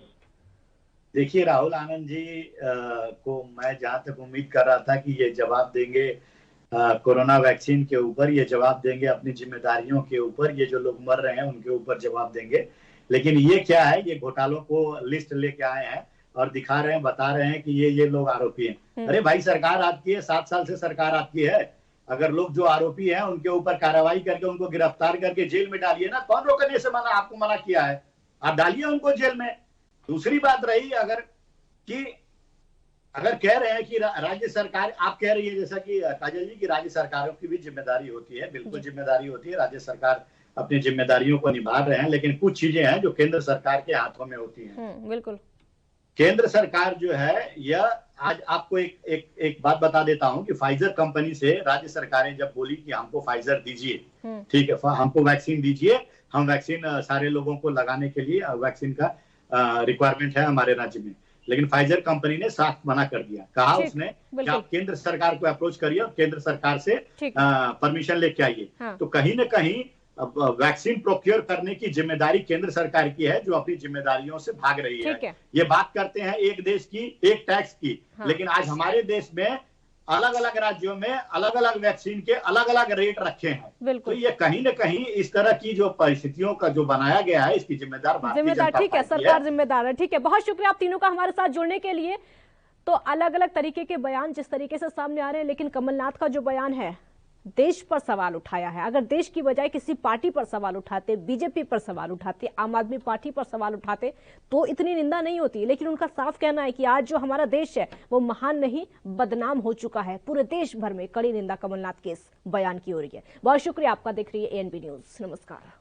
देखिए, राहुल आनंद जी को मैं जहां तक उम्मीद कर रहा था कि ये जवाब देंगे कोरोना वैक्सीन के ऊपर, ये जवाब देंगे अपनी जिम्मेदारियों के ऊपर, ये जो लोग मर रहे हैं उनके ऊपर जवाब देंगे। लेकिन ये क्या है, ये घोटालों को लिस्ट लेके आए हैं और दिखा रहे हैं, बता रहे हैं कि ये लोग आरोपी हैं। अरे भाई, सरकार आपकी है, 7 साल से सरकार आपकी है। अगर लोग जो आरोपी हैं उनके ऊपर कार्रवाई करके उनको गिरफ्तार करके जेल में डालिए ना। कौन रोकने से आपको मना किया है? आप डालिए उनको जेल में। दूसरी बात रही अगर कह रहे हैं कि राज्य सरकार, आप कह रही है जैसा कि काजल जी की राज्य सरकारों की भी जिम्मेदारी होती है, बिल्कुल जिम्मेदारी होती है, राज्य सरकार अपनी जिम्मेदारियों को निभा रहे हैं, लेकिन कुछ चीजें हैं जो केंद्र सरकार के हाथों में होती हैं। बिल्कुल। केंद्र सरकार जो है, यह आज आपको एक बात बता देता हूं कि फाइजर कंपनी से राज्य सरकारें जब बोली कि हमको फाइजर दीजिए, ठीक है, हमको वैक्सीन दीजिए, हम वैक्सीन सारे लोगों को लगाने के लिए वैक्सीन का रिक्वायरमेंट है हमारे राज्य में, लेकिन फाइजर कंपनी ने साफ मना कर दिया। कहा उसने कि आप केंद्र सरकार को अप्रोच करिए और केंद्र सरकार से परमिशन लेके आइए। तो कहीं ना कहीं वैक्सीन प्रोक्योर करने की जिम्मेदारी केंद्र सरकार की है, जो अपनी जिम्मेदारियों से भाग रही है। ये बात करते हैं एक देश की, एक टैक्स की, लेकिन आज हमारे देश में अलग अलग राज्यों में अलग अलग वैक्सीन के अलग अलग रेट रखे हैं। तो ये कहीं न कहीं इस तरह की जो परिस्थितियों का जो बनाया गया है, इसकी जिम्मेदार ठीक है, सरकार जिम्मेदार है। ठीक है, बहुत शुक्रिया आप तीनों का हमारे साथ जुड़ने के लिए। तो अलग अलग तरीके के बयान जिस तरीके से सामने आ रहे हैं, लेकिन कमलनाथ का जो बयान है देश पर सवाल उठाया है। अगर देश की बजाय किसी पार्टी पर सवाल उठाते, बीजेपी पर सवाल उठाते, आम आदमी पार्टी पर सवाल उठाते, तो इतनी निंदा नहीं होती। लेकिन उनका साफ कहना है कि आज जो हमारा देश है वो महान नहीं, बदनाम हो चुका है। पूरे देश भर में कड़ी निंदा कमलनाथ के इस बयान की हो रही है। बहुत शुक्रिया आपका। देख रही है एएनबी न्यूज। नमस्कार।